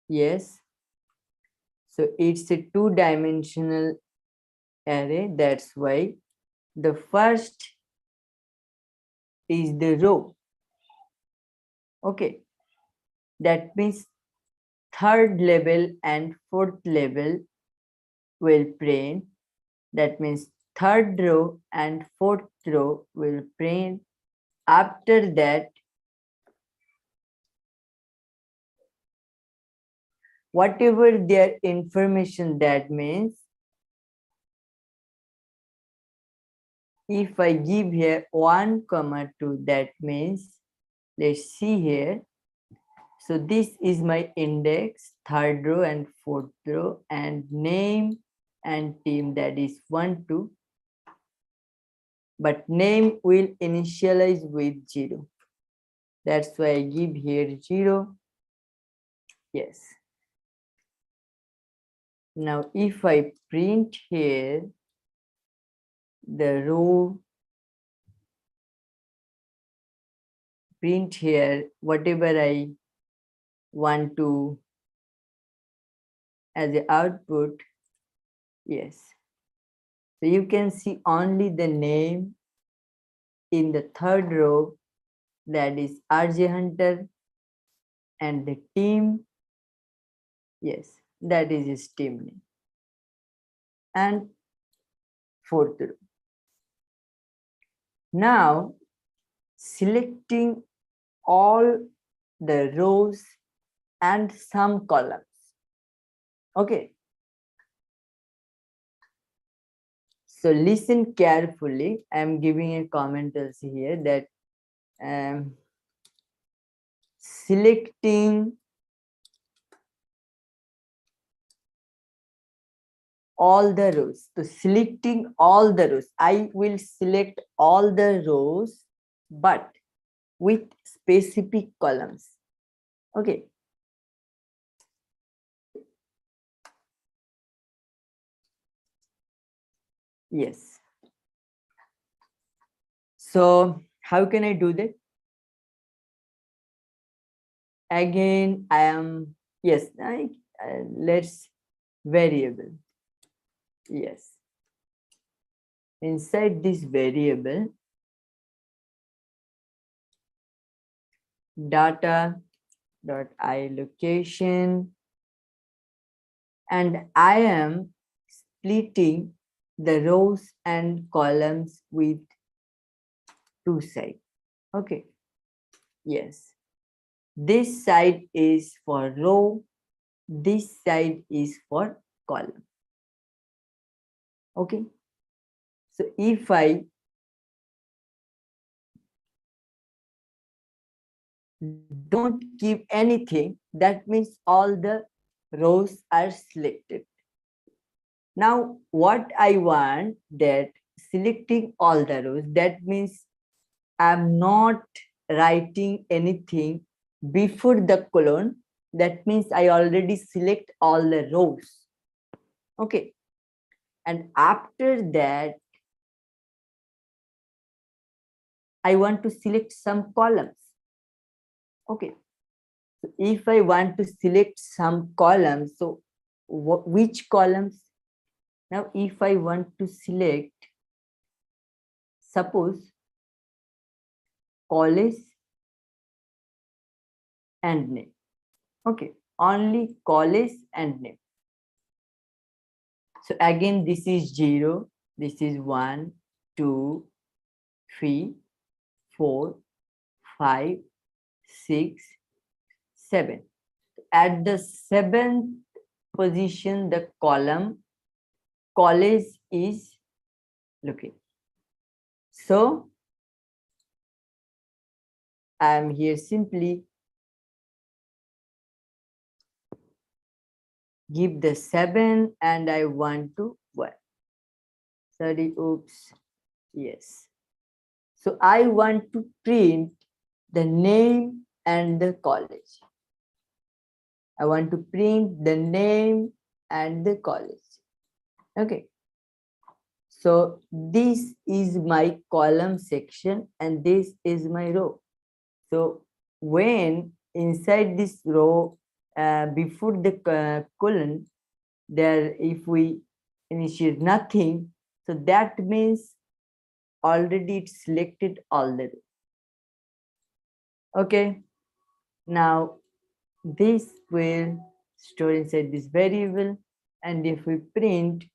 Yes. So it's a two-dimensional array. That's why the first is the row. Okay. That means third level and fourth level will print. That means third row and fourth row will print. After that, whatever their information, that means if I give here 1, 2, that means, let's see here. So this is my index, third row and fourth row, and name and team, that is 1, 2. But name will initialize with 0. That's why I give here 0. Yes. Now if I print here the row, print here whatever I want to as the output, yes. So you can see only the name in the third row, that is RJ Hunter, and the team, yes, that is his team name, and fourth row. Now selecting all the rows and some columns. Okay. So listen carefully. I am giving a comment also here that selecting all the rows. So selecting all the rows, I will select all the rows, but with specific columns. Okay. Yes. So how can I do that? Again, I am, yes, let's variable. Yes. Inside this variable, data dot I location, and I am splitting the rows and columns with two sides. Okay. Yes. This side is for row, this side is for column. Okay. So if I don't give anything, that means all the rows are selected. Now what I want, that selecting all the rows, that means I'm not writing anything before the colon. That means I already select all the rows. Okay. And after that, I want to select some columns. Okay. So if I want to select some columns, so which columns? Now, if I want to select, suppose, college and name. Okay, only college and name. So again, this is 0, this is 1, 2, 3, 4, 5, 6, 7. At the 7th position, the column college is looking. So I am here simply give the 7 and I want to what? Sorry, oops. Yes. So I want to print the name and the college. I want to print the name and the college. Okay. So this is my column section and this is my row. So when inside this row, before the colon, there if we initiate nothing, so that means already it's selected all the row. Okay, now this will store inside this variable, and if we print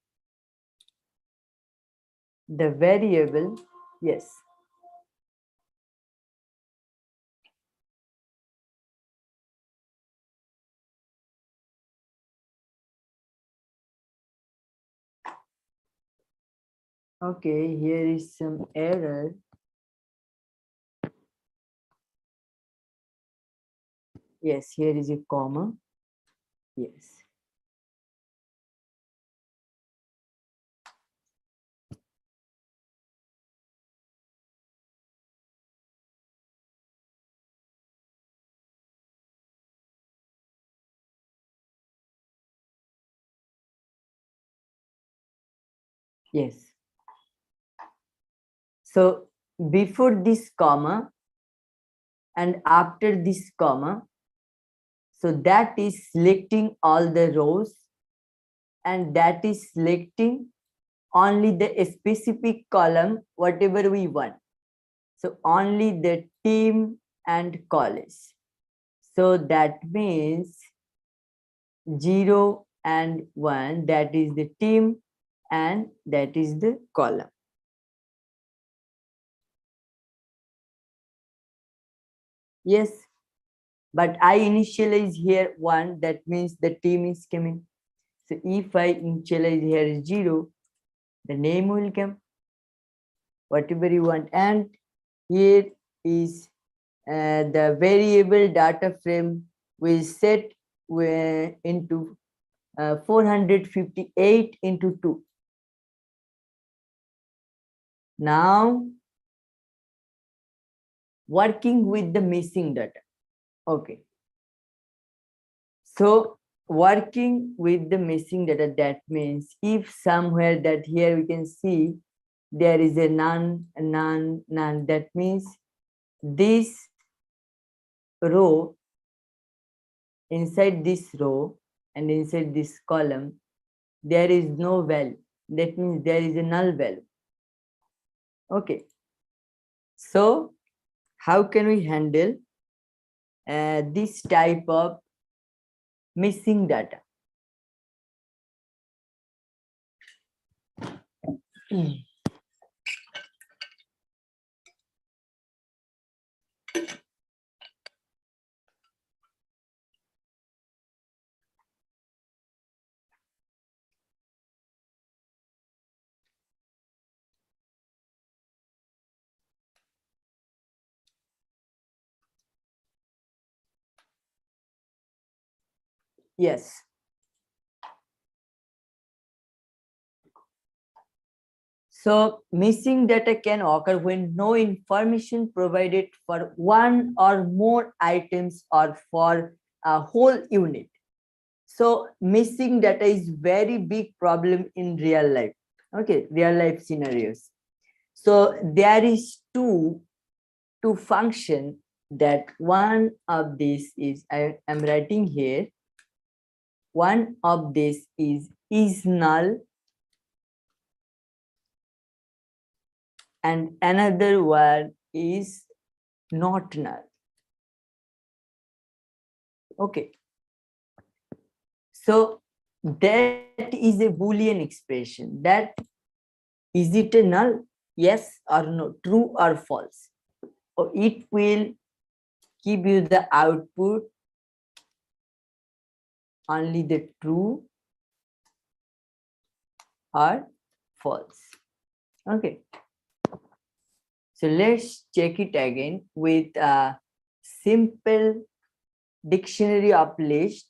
the variable, yes, okay, here is some error. Yes, here is a comma. Yes. Yes. So before this comma and after this comma, so that is selecting all the rows, and that is selecting only the specific column, whatever we want. So only the team and college. So that means 0 and 1, that is the team and that is the column. Yes, but I initialize here 1, that means the team is coming. So if I initialize here 0, the name will come, whatever you want. And here is the variable data frame will set into 458 into 2. Now working with the missing data. Okay, so working with the missing data, that means if somewhere that here we can see there is a none, that means this row, inside this row and inside this column there is no value, that means there is a null value. Okay, so how can we handle this type of missing data? Yes. So missing data can occur when no information provided for one or more items or for a whole unit. So missing data is very big problem in real life. Okay, real life scenarios. So there is two function, that one of this is, I am writing here, one of this is null and another one is not null. Okay, so that is a Boolean expression, that is it a null, yes or no, true or false. So it will give you the output only the true or false. Okay, so let's check it again with a simple dictionary of list.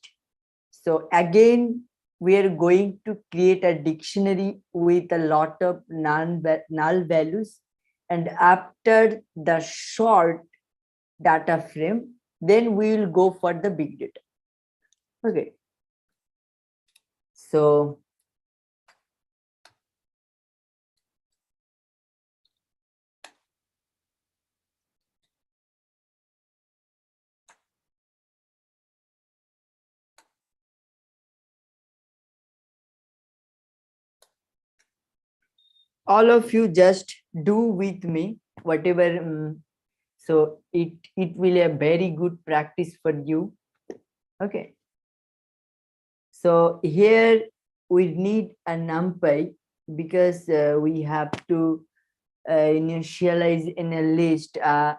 So again we are going to create a dictionary with a lot of null values, and after the short data frame then we will go for the big data. Okay, so all of you just do with me whatever. So it will a very good practice for you. Okay. So here we need a numpy because we have to initialize in a list a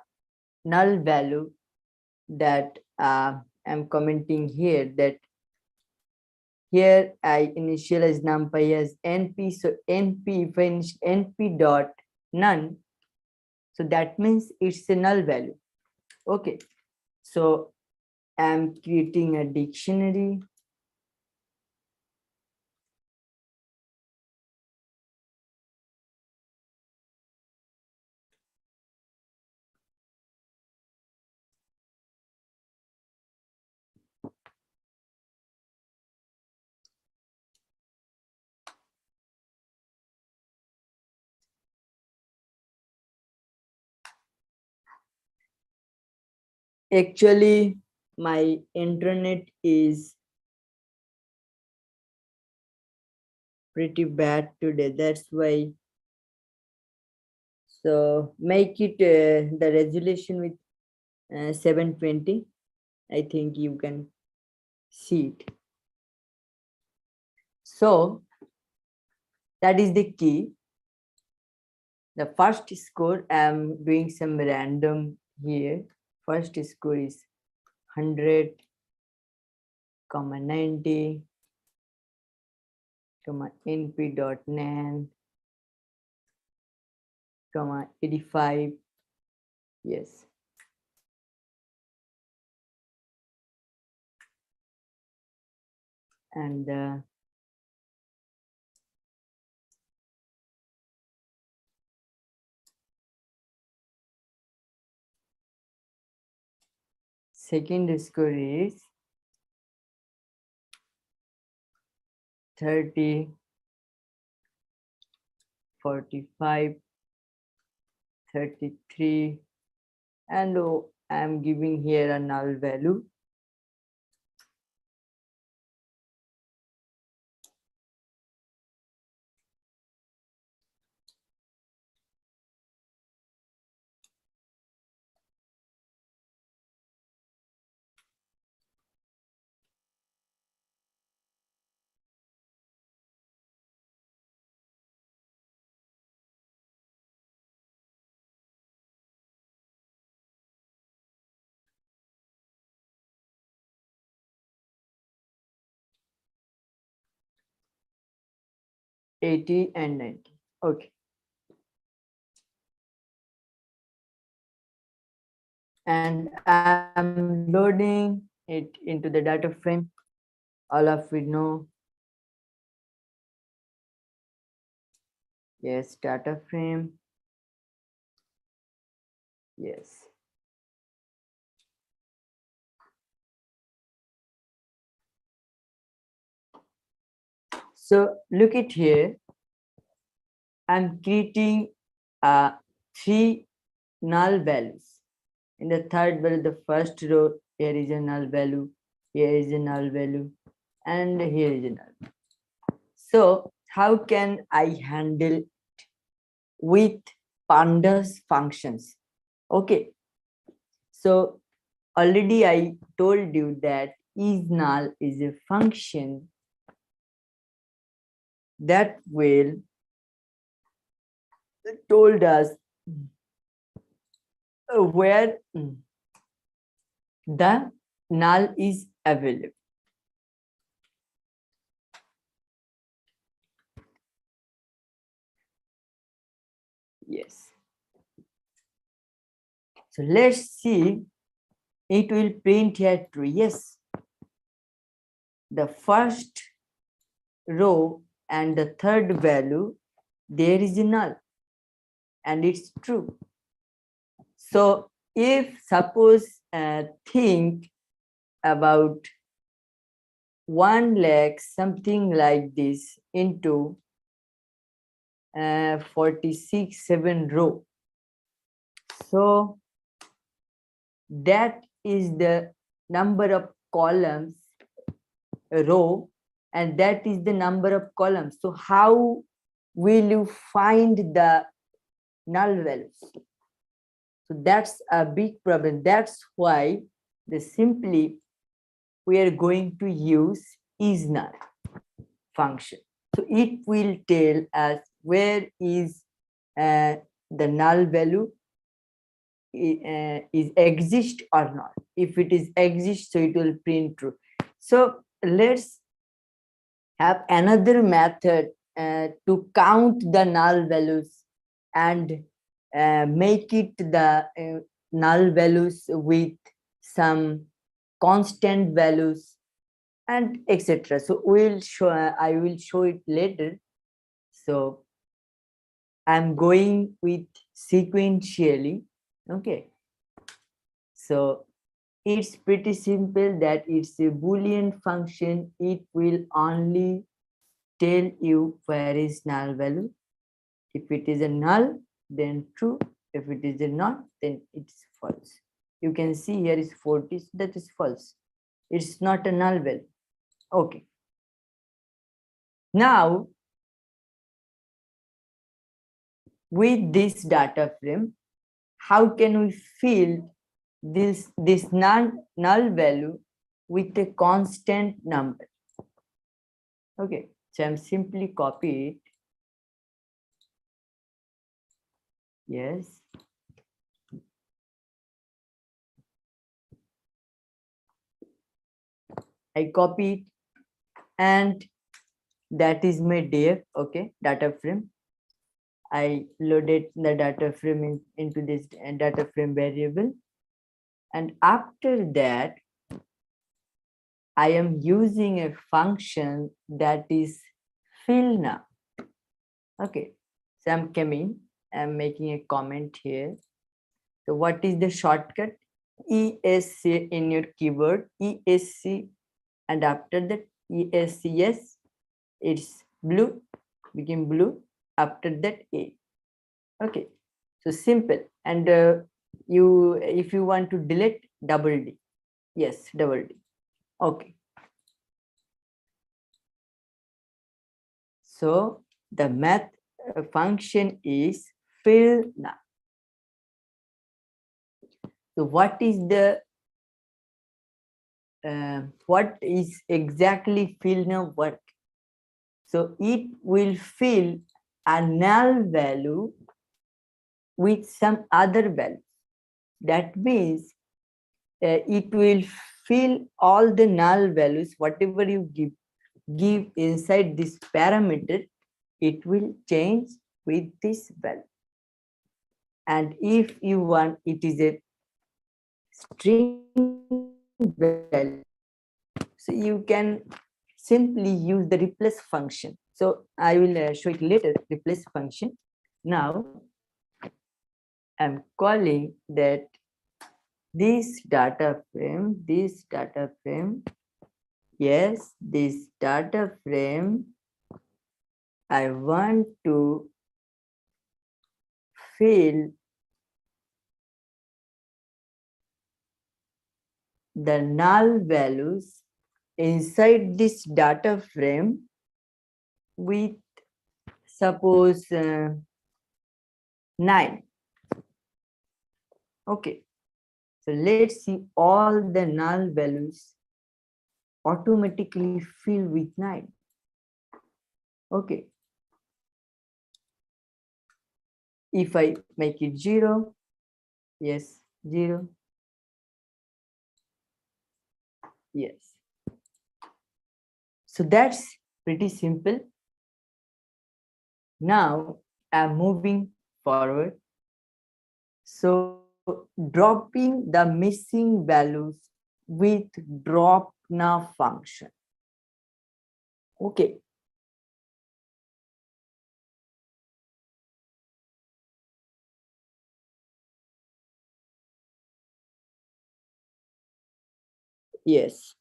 null value that I'm commenting here, that here I initialize numpy as np. So np, if I np dot none, so that means it's a null value. Okay, so I'm creating a dictionary. Actually, my internet is pretty bad today, that's why. So make it the resolution with 720. I think you can see it. So that is the key. The first score, I'm doing some random here. First score is 100, 90, np.nan, 85. Yes. And second score is 30, 45, 33, and I'm giving here a null value. $80 and $90. Okay. And I'm loading it into the data frame. All of you know. Yes, data frame. Yes. So look at here. I'm creating 3 null values. In the third value, the first row, here is a null value, here is a null value, and here is a null. So how can I handle with pandas functions? Okay. So already I told you that isNull is a function that will told us where the null is available. Yes. So let's see, it will print here true. Yes. The first row and the third value, there is a null and it's true. So if suppose think about 1 lakh something like this into 46 7 row, so that is the number of columns row and that is the number of columns. So how will you find the null values? So that's a big problem. That's why we are going to use isNull function. So it will tell us where is the null value is exist or not. If it is exist, so it will print true. So let's have another method to count the null values and make it the null values with some constant values and etc. So we'll show, I will show it later. So I'm going with sequentially. Okay, so it's pretty simple that it's a Boolean function. It will only tell you where is null value. If it is a null, then true. If it is a not, then it's false. You can see here is 40, so that is false. It's not a null value. Okay. Now, with this data frame, how can we fill this null value with a constant number? Okay, so I'm simply copy it. Yes. I copy it, and that is my def. Okay, data frame. I loaded the data frame into this data frame variable, and after that I am using a function that is fill now. Okay, so I'm coming, I'm making a comment here. So what is the shortcut? ESC in your keyboard, ESC, and after that ESCS, it's blue, became blue. After that A. Okay, so simple. And you, if you want to delete, double D. Yes, double D. Okay. So the math function is fill now. So what is the what is exactly fill now work? So it will fill a null value with some other value. That means it will fill all the null values, whatever you give inside this parameter, it will change with this value. And if you want, it is a string value, so you can simply use the replace function. So I will show it later, replace function. Now I'm calling that this data frame, yes, this data frame, I want to fill the null values inside this data frame with, suppose, 9. Okay, so let's see all the null values automatically fill with 9. Okay, if I make it 0, yes, 0, yes. So that's pretty simple. Now I'm moving forward. So dropping the missing values with drop now function. Okay. Yes.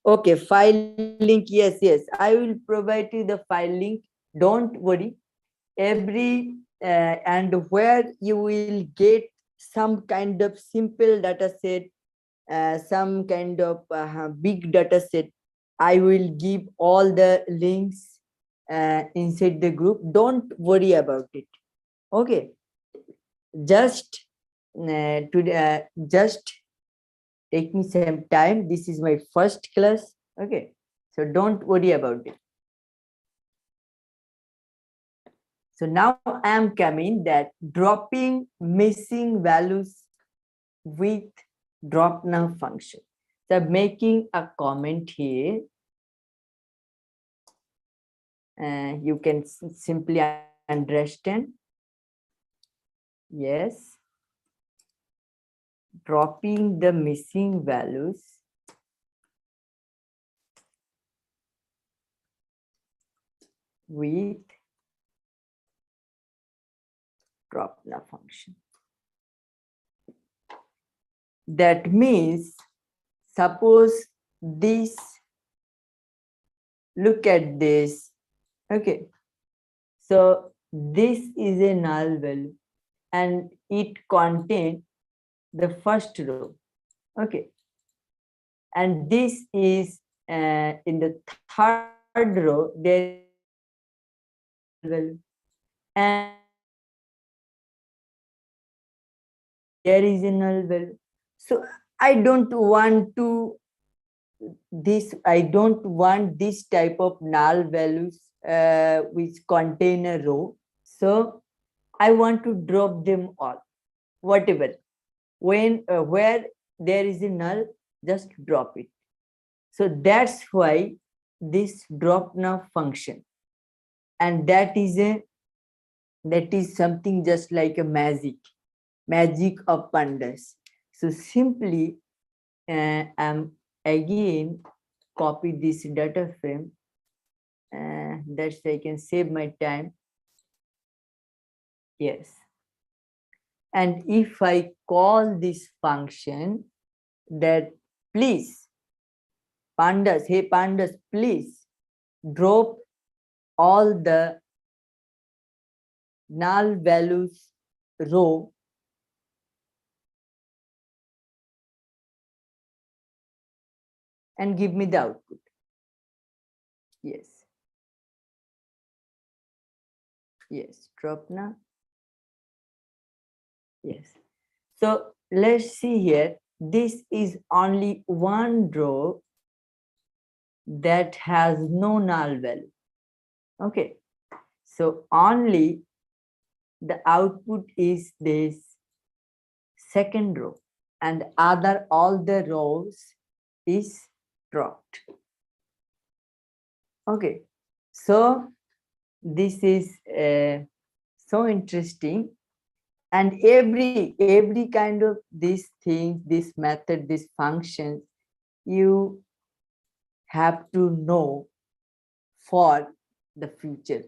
Okay, file link. Yes, yes. I will provide you the file link. Don't worry. Every and where you will get some kind of simple data set, some kind of big data set, I will give all the links inside the group. Don't worry about it. Okay. Just take me some time. This is my first class. Okay. So don't worry about it. So now I am coming that dropping missing values with drop now function. So making a comment here. You can simply understand. Yes. Dropping the missing values with drop now function. That means, suppose this, look at this. Okay. So this is a null value and it contains the first row. Okay. And this is in the third row, there is a null value. And there is a null value. So I don't want this type of null values which contain a row. So I want to drop them all, whatever. Where there is a null, just drop it. So that's why this drop now function, and that is something just like a magic of pandas. So simply I'm again copy this data frame. That's I can save my time. Yes. And if I call this function that please pandas, hey pandas, please drop all the null values row and give me the output. Yes. Yes, drop now. Yes. So let's see here. This is only one row that has no null value. Okay. So only the output is this second row, and all the rows is dropped. Okay. So this is so interesting. And every kind of these things, this method, this function, you have to know for the future.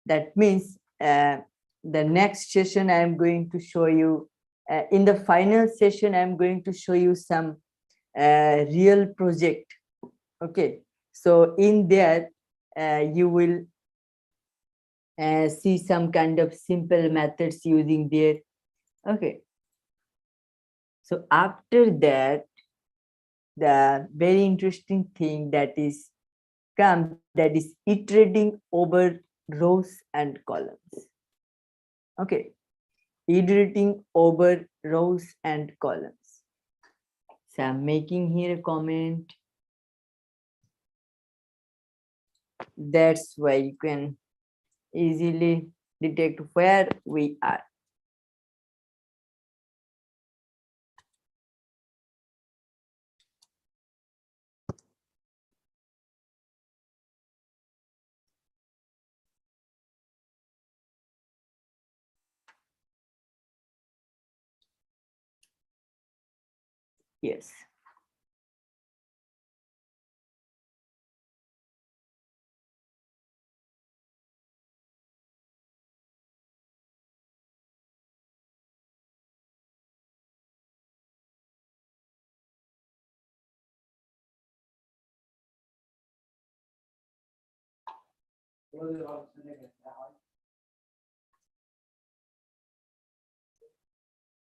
That means the next session I am going to show you, in the final session I am going to show you some real project. Okay, so in there you will see some kind of simple methods using there. Okay, so after that, the very interesting thing that is that is iterating over rows and columns. Okay, iterating over rows and columns. So I'm making here a comment. That's why you can easily detect where we are. Yes.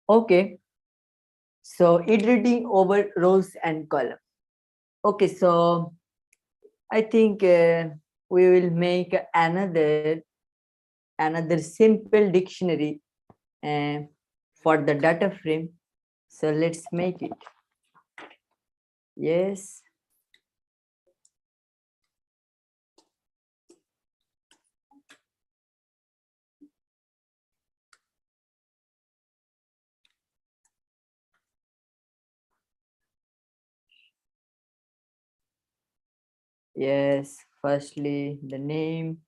Okay, so iterating over rows and columns. Okay, so I think we will make another simple dictionary uh, for the data frame. So let's make it. Yes. Yes, firstly the name,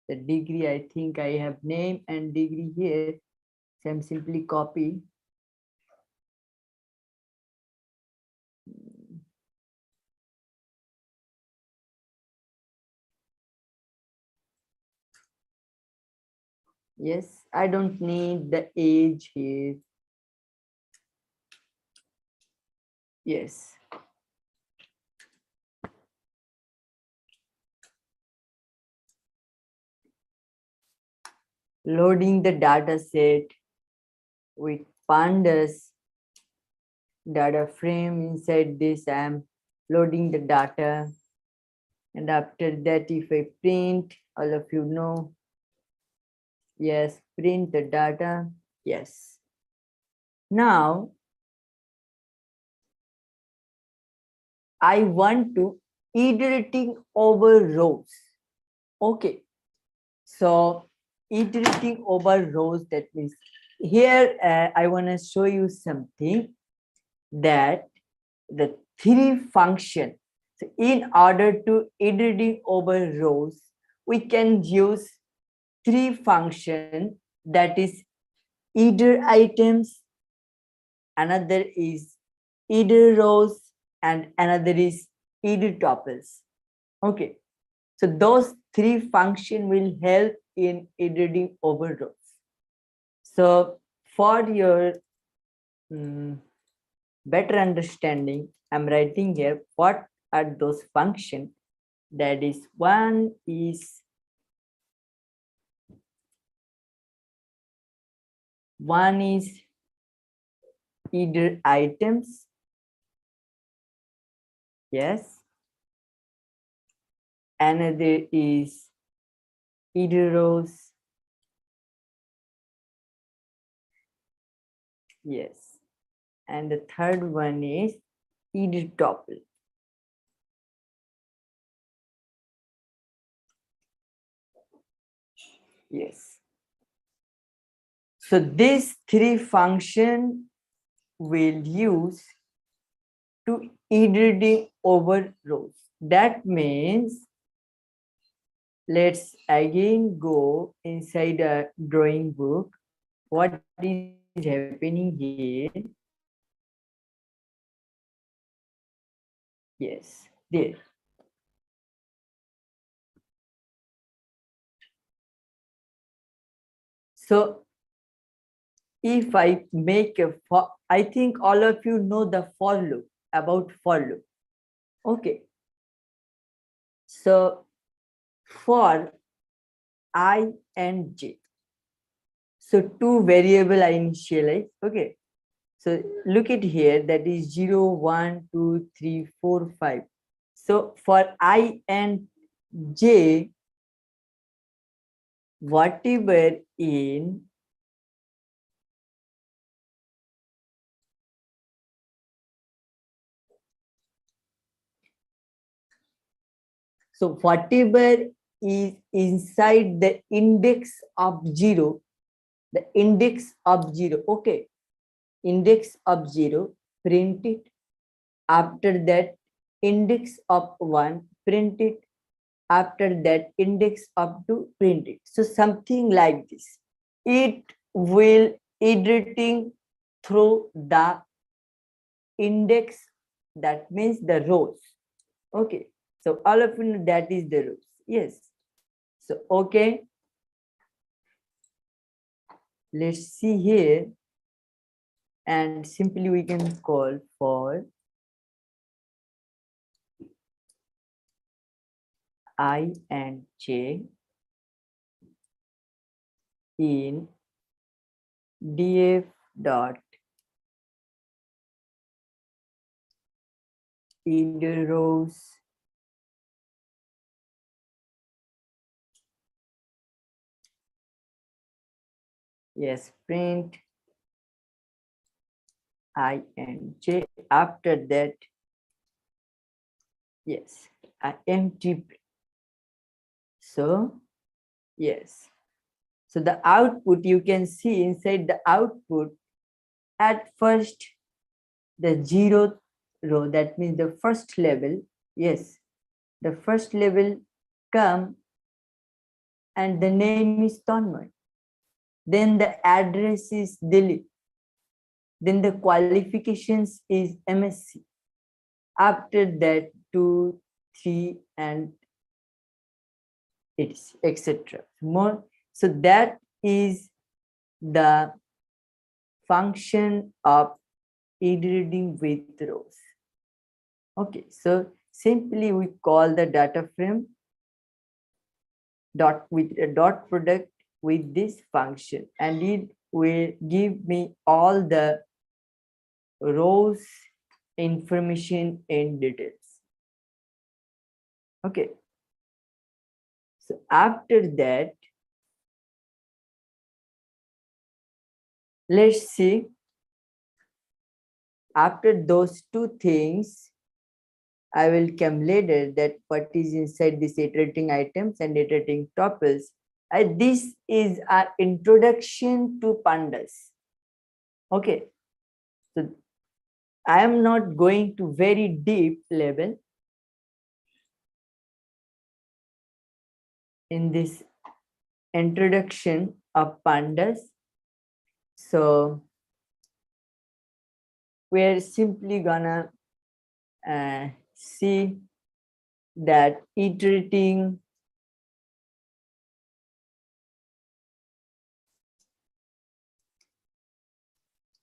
the degree. I think I have name and degree here, so I'm simply copy. Yes, I don't need the age here. Yes. Loading the data set with pandas data frame. Inside this, I'm loading the data. And after that, if I print, all of you know, yes, print the data. Yes. Now, I want to iterating over rows. Okay. So iterating over rows, that means here I want to show you something, that the three function. So in order to iterating over rows, we can use three function, that is iter items, another is iter rows, and another is iter tuples. Okay, so those three function will help in iterating over rows. So for your better understanding, I'm writing here what are those functions. That is, one is iter items. Yes. Another is iter rows. Yes. And the third one is iter tuple. Yes. So these three function will use to iterating over rows. That means, let's again go inside a drawing book. What is happening here? Yes, there. So if I make a for, I think all of you know the for loop, about for loop. Okay. So for I and j. So two variable I initialize. Okay. So look at here, that is 0, 1, 2, 3, 4, 5. So for I and j, whatever in so whatever is inside the index of 0, the index of 0, okay, index of 0, print it. After that, index of 1, print it. After that, index of 2, print it. So something like this. It will iterating through the index, that means the rows. Okay, so all of you know that is the rows. Yes. So okay, let's see here, and simply we can call for I and j in df dot iter rows Yes, print int. After that, yes, a empty print. So yes, so the output, you can see inside the output, at first the 0th row, that means the first level, yes, the first level come and the name is Tanmay. Then the address is Delhi. Then the qualifications is MSc. After that, 2, 3, and it's etc. More. So that is the function of iterating with rows. Okay, so simply we call the data frame dot with a dot product with this function, and it will give me all the rows information and details. Okay, so after that, let's see, after those two things, I will come later that what is inside this iterating items and iterating tuples. This is our introduction to pandas. Okay, so I am not going to very deep level in this introduction of pandas. So we're simply gonna see that iterating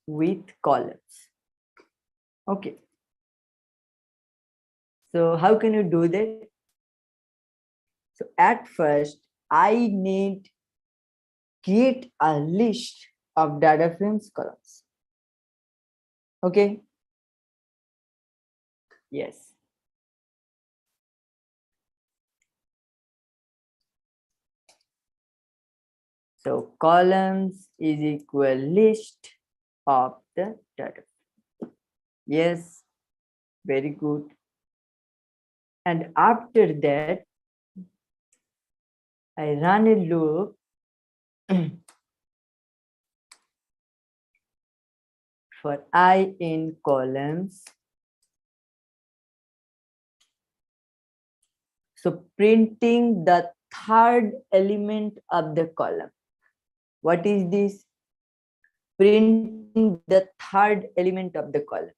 with columns. Okay, so how can you do that? So at first, I need create a list of data frames columns. Okay, yes. So columns is equal list of the data. Yes, very good. And after that, I run a loop for I in columns. So printing the third element of the column. What is this? Printing the third element of the columns.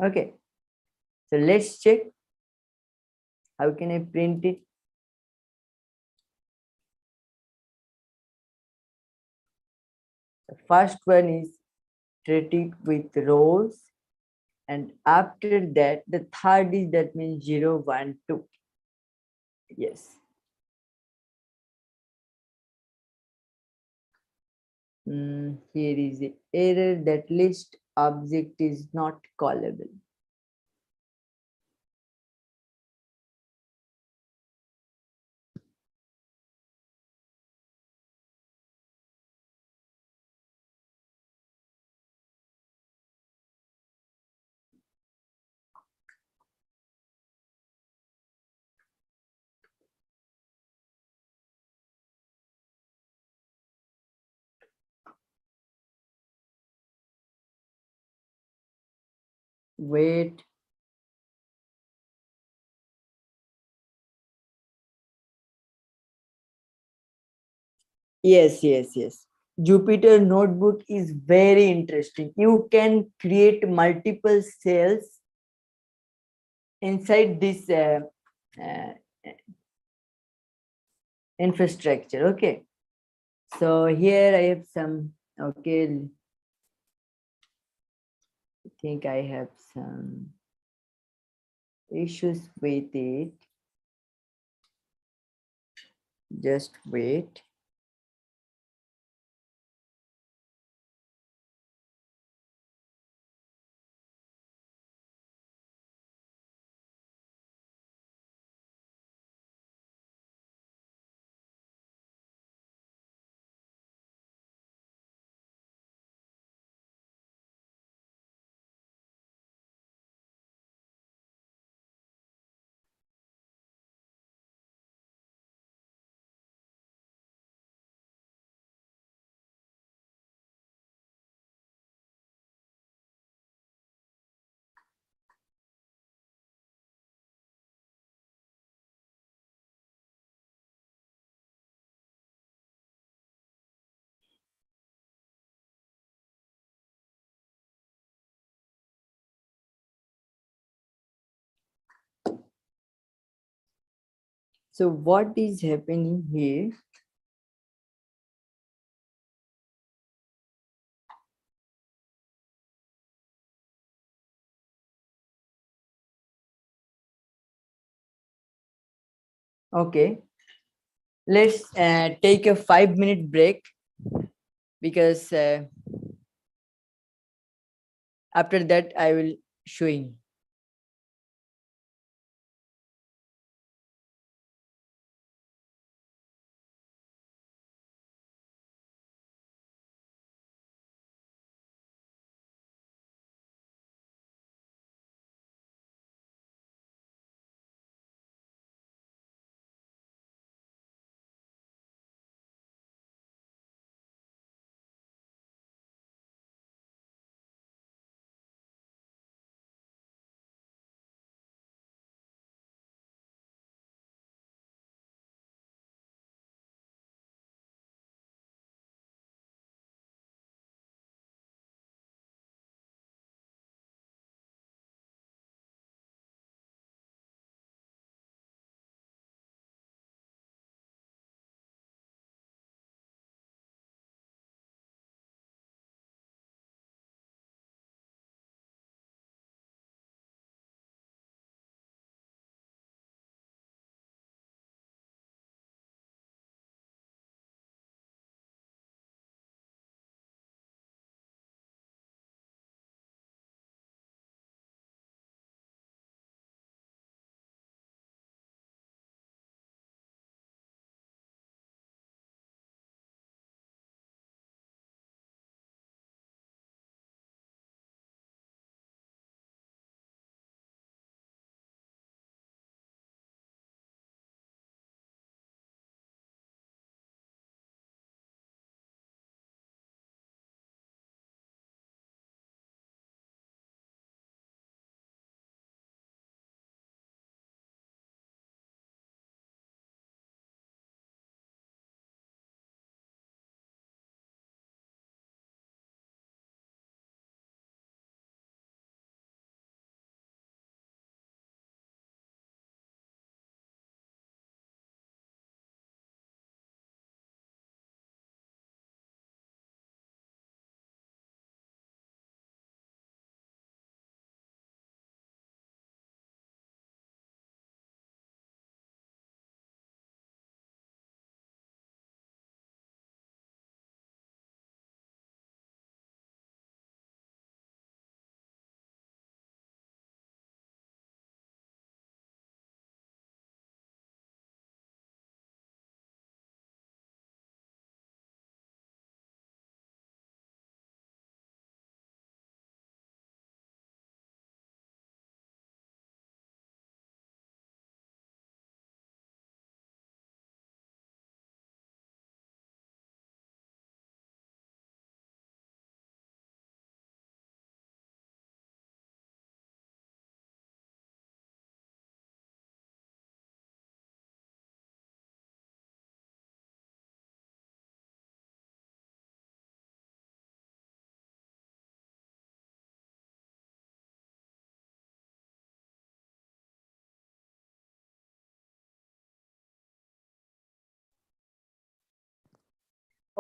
Okay, so let's check. How can I print it? The first one is iterating with rows, and after that, the third is, that means 0, 1, 2. Yes. Here is the error that list object is not callable. Wait. Yes. Jupyter notebook is very interesting. You can create multiple cells inside this uh, infrastructure. Okay, so here I have some, okay, I think I have some issues with it. Just wait. So what is happening here? Okay, let's take a 5-minute break, because after that I will showing.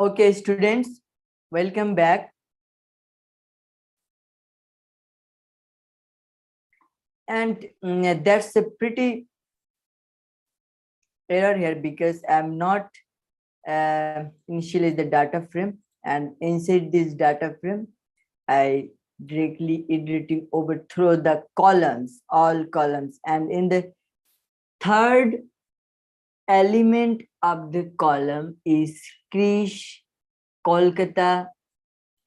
Okay, students, welcome back. And that's a pretty error here, because I'm not initialize the data frame, and inside this data frame I directly iterating overthrow the columns, all columns, and in the third element of the column is Krish, Kolkata,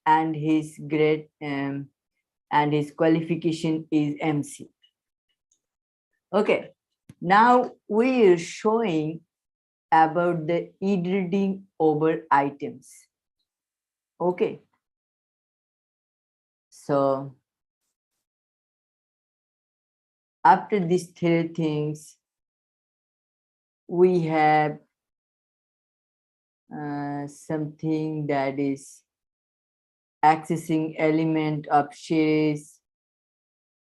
and his grade and his qualification is MC. Okay, now we are showing about the iterating over items. Okay, so after these three things, we have something that is accessing element of shares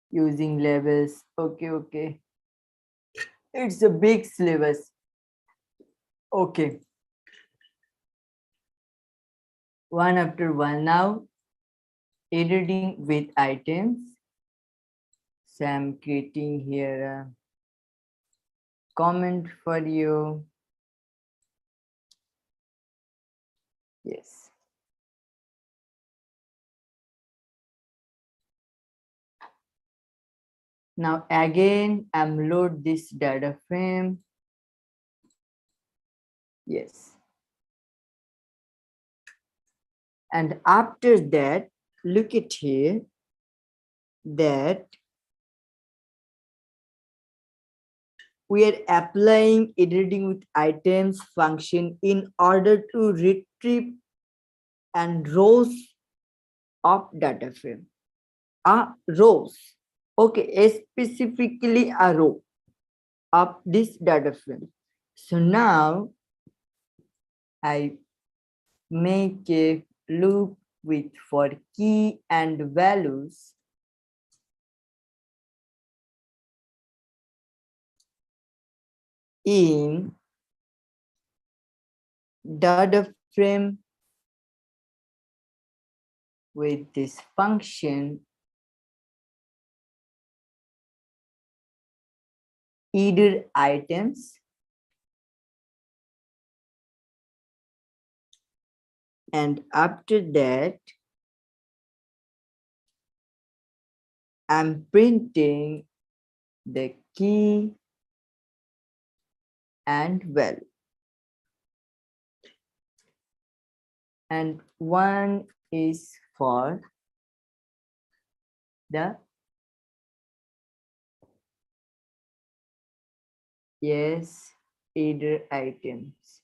using labels. Okay, it's a big syllabus. Okay. One after one now. Editing with items. So I'm creating here a comment for you. Yes. Now again, I'm load this data frame. Yes. And after that, look at here that we are applying editing with items function in order to retrieve and rows of data frame. Rows. Okay, specifically a row of this data frame. So now I make a loop with for key and values in data frame with this function either items and after that I'm printing the key and value. And one is for the yes either items.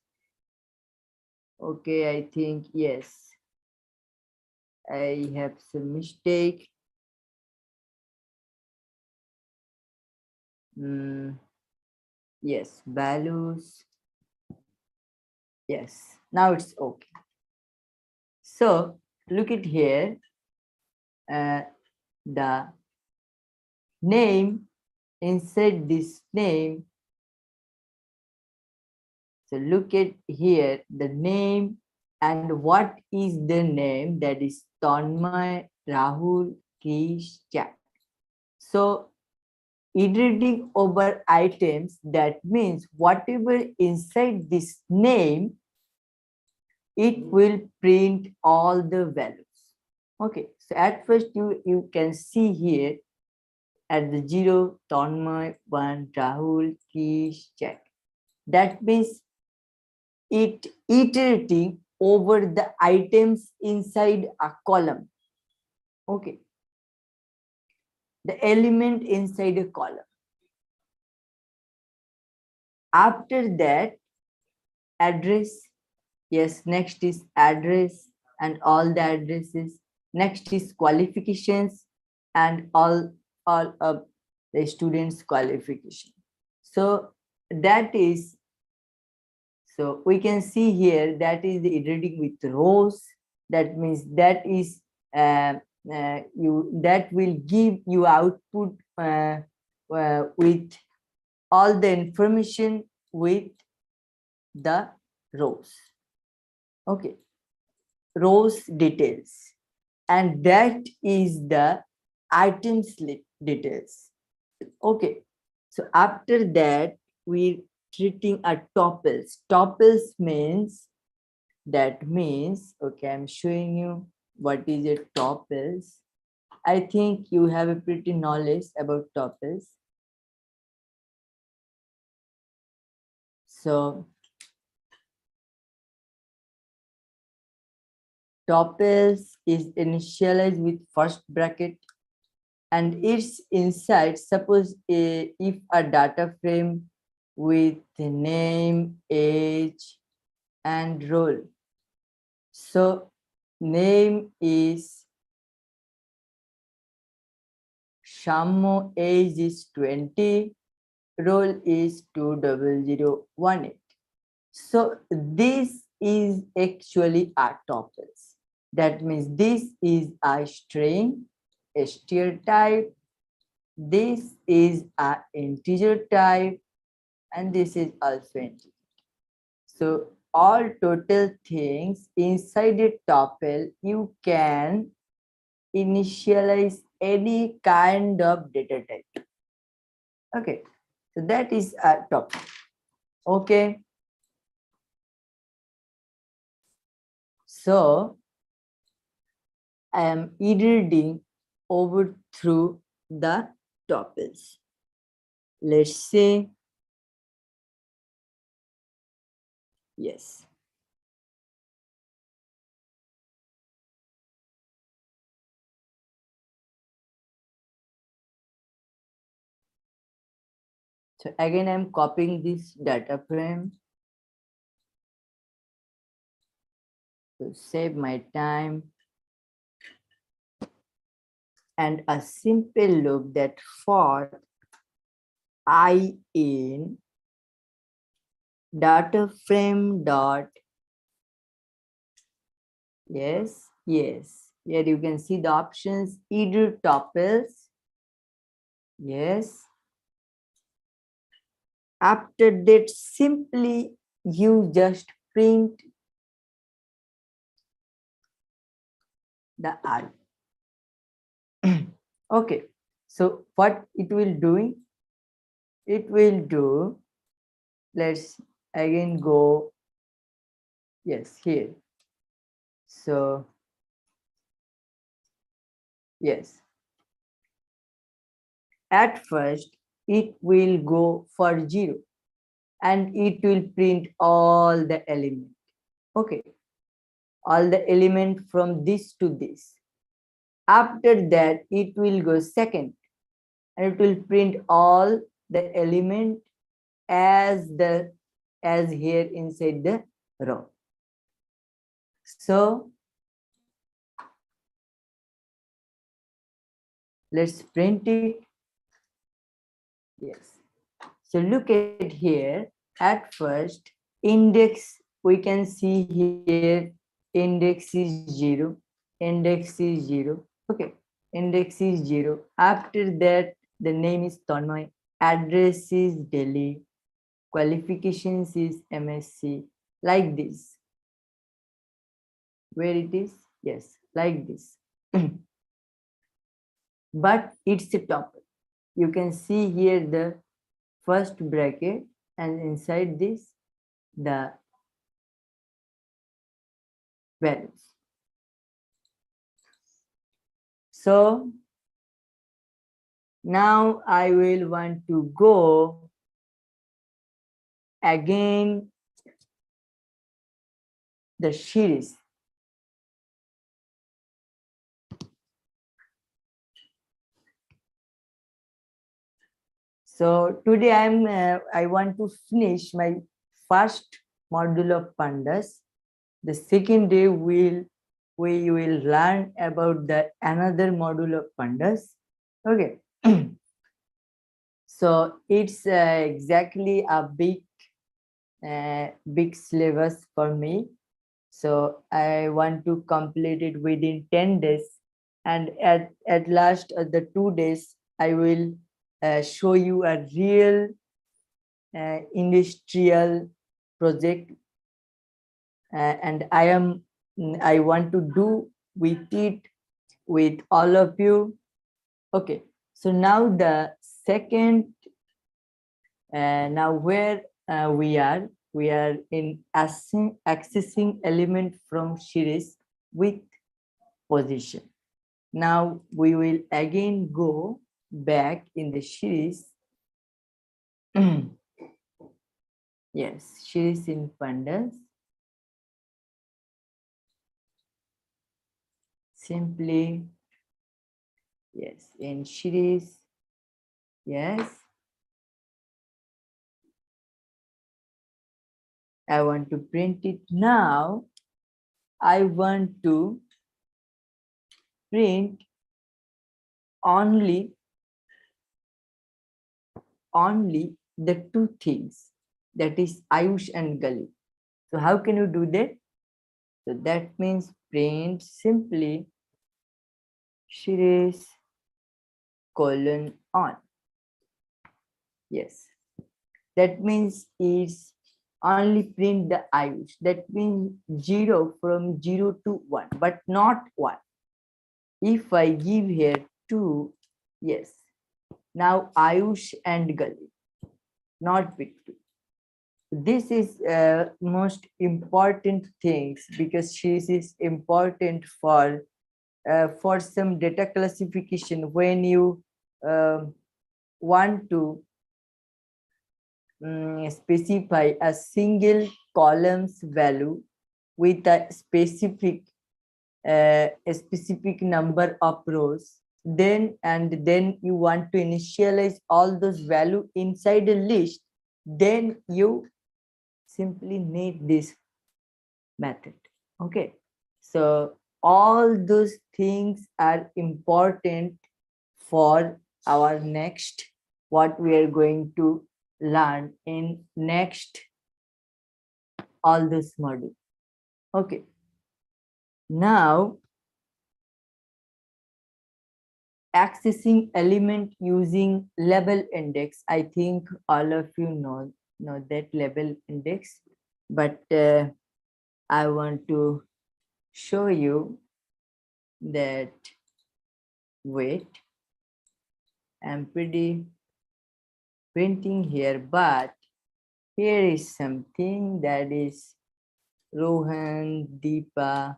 Okay, I think yes. I have some mistake. Yes, values. Yes, now it's okay. So look at here. The name inside this name. So look at here the name and what is the name, that is Tanmay, Rahul, Krish, Jack. So iterating over items, that means whatever inside this name, it will print all the values. Okay, so at first you can see here at the 0, Tanmay, 1, Rahul, Krish, Jack. That means it iterating over the items inside a column. Okay, the element inside a column. After that, address. Yes, next is address and all the addresses. Next is qualifications and all of the students' qualification. So that is, so we can see here that is the iterating with rows. That means that is that will give you output with all the information with the rows. Okay, rows details, and that is the items details. Okay, so after that we're treating a tuples. Tuples means, that means, okay, I'm showing you what is a tuples. I think you have a pretty knowledge about tuples. So tuples is initialized with first bracket and its inside, suppose if a data frame with the name, age and role. So name is Shammo, age is 20, role is 20018. So this is actually a tuples. That means this is a string, a str type, this is a integer type, and this is also integer. So all total things inside a tuple, you can initialize any kind of data type. Okay, so that is a topic. Okay, so I am iterating over through the tuples. Let's say yes. So again, I'm copying this data frame to save my time, and a simple loop that for I in data frame dot yes. Here you can see the options either tuples. Yes. After that, simply you just print the array. Okay, so what it will do? It will do, let's again go, yes, here. So, yes, at first it will go for 0 and it will print all the element. Okay, all the element from this to this. After that, it will go second and it will print all the element as here inside the row. So let's print it. Yes. So look at here. At first, index, we can see here, index is 0. Index is 0. Okay. Index is 0. After that, the name is Tanmay. Address is Delhi. Qualifications is MSc. Like this. Where it is? Yes, like this. But it's a tuple. You can see here the first bracket, and inside this the values. So now I will want to go again the series. So today I want to finish my first module of pandas. The second day we will learn about the another module of pandas. Okay. So it's exactly a big syllabus for me. So I want to complete it within 10 days. And at last, the 2 days, I will show you a real industrial project. And I want to do with it with all of you. Okay. So now the second, now where we are in accessing element from series with position. Now we will again go back in the series. Yes, series in pandas. Simply, yes, in series. Yes. I want to print it now. I want to print only the two things, that is Ayush and Gali. So how can you do that? So that means print simply series colon on. Yes, that means it's only print the Ayush. That means 0 from 0 to 1, but not 1. If I give here 2, yes, now Ayush and Gali, not with 2. This is most important things because this is important for some data classification when you want to specify a single columns value with a specific number of rows, then you want to initialize all those value inside a list, then you simply need this method. Okay, so all those things are important for our next, what we are going to learn in next all this module. Okay, now accessing element using label index. I think all of you know that label index, but I want to show you that. Wait, I'm pretty printing here, but here is something that is Rohan, Deepa,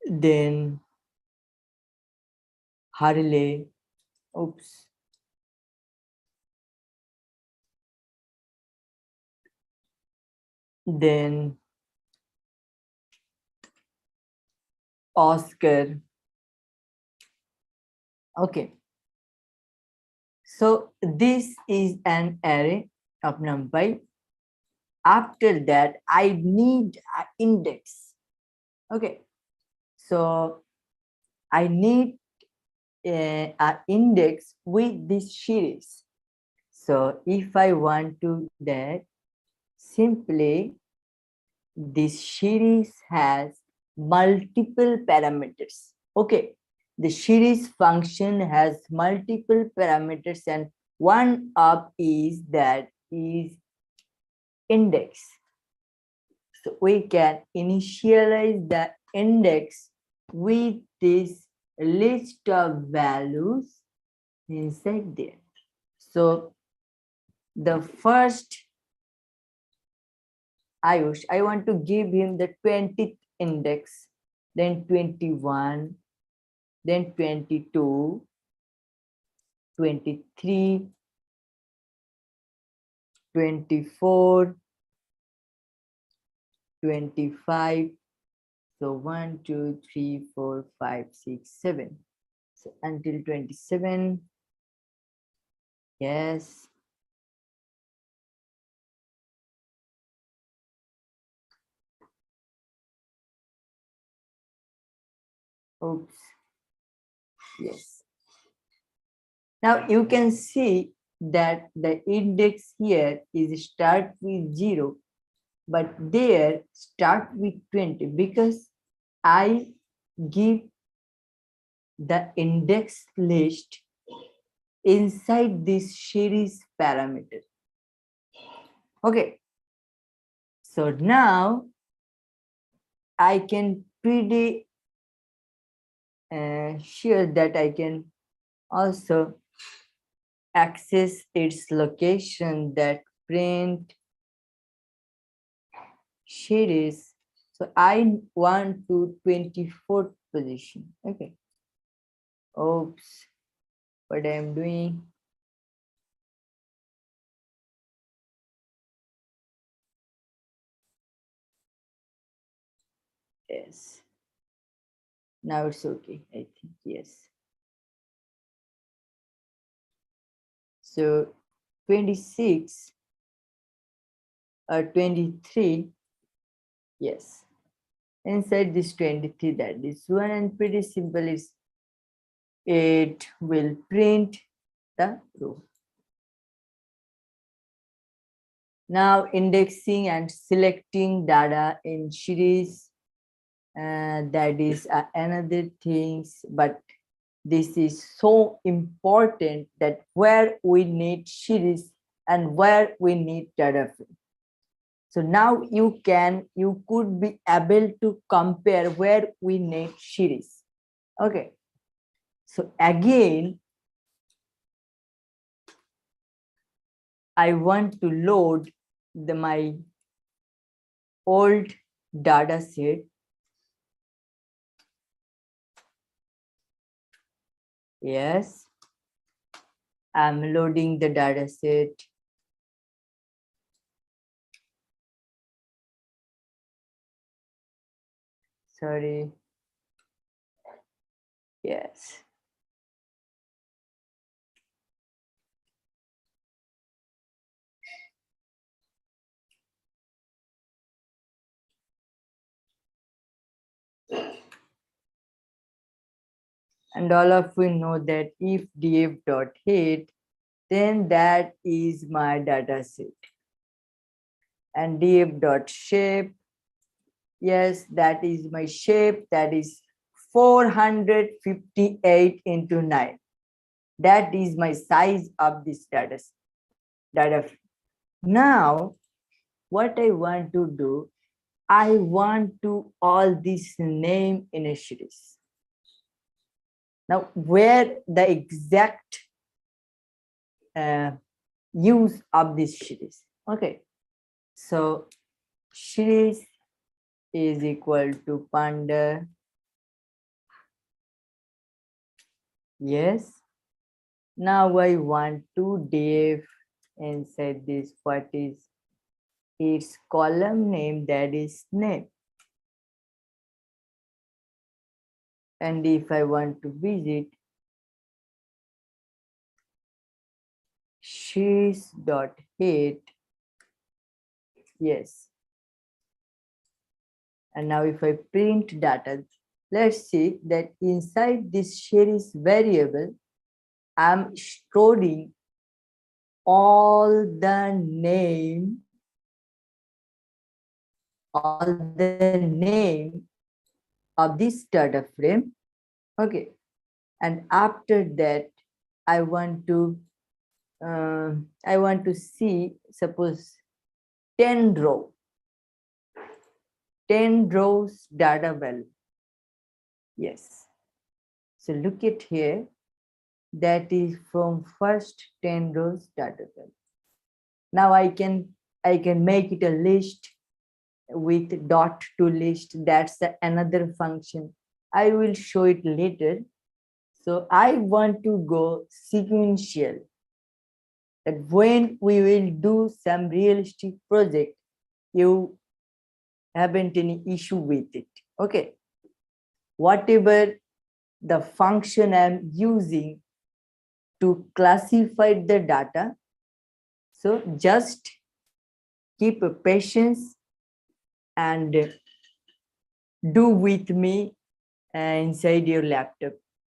then Harley, oops, then Oscar. Okay, so this is an array of NumPy. After that, I need an index. Okay, so I need an index with this series. So if I want to do that, simply this series has multiple parameters. Okay, the series function has multiple parameters, and one of is that is index. So we can initialize the index with this list of values inside there. So the first Ayush, I want to give him the 20th index, then 21, then 22, 23, 24, 25. So 1, 2, 3, 4, 5, 6, 7. So until 27. Yes. Oops. Yes. Now you can see that the index here is start with 0, but there start with 20 because I give the index list inside this series parameter. Okay, so now I can pretty sure that I can also access its location, that print series. So I want to 24th position. Okay. Oops, what I am doing. Yes. Now it's okay, I think, yes. So 26 or 23, yes. Inside this 23, that is one, and pretty simple is it will print the row. Now indexing and selecting data in series, that is another things, but this is so important that where we need series, and where we need data frame. So now you could be able to compare where we need series. Okay. So again, I want to load my old data set. Yes, I'm loading the data set. Sorry. Yes. And all of you know that if df.hit, then that is my data set. And df.shape, yes, that is my shape. That is 458 into 9. That is my size of this data frame. Now, what I want to do, I want to all this name in a series. Now, where the exact use of this series? Okay, so series is equal to panda. Yes. Now I want to def inside this. What is its column name? That is name. And if I want to visit she's.hit, yes. And now if I print data, let's see that inside this series variable, I'm storing all the name of this data frame. Okay. And after that, I want to see, suppose 10 rows data value. Yes. So look at here. That is from first 10 rows data value. Now I can make it a list with dot to list. That's another function. I will show it later. So I want to go sequential. That when we will do some realistic project, you haven't any issue with it. Okay. Whatever the function I'm using to classify the data, so just keep a patience and do with me inside your laptop.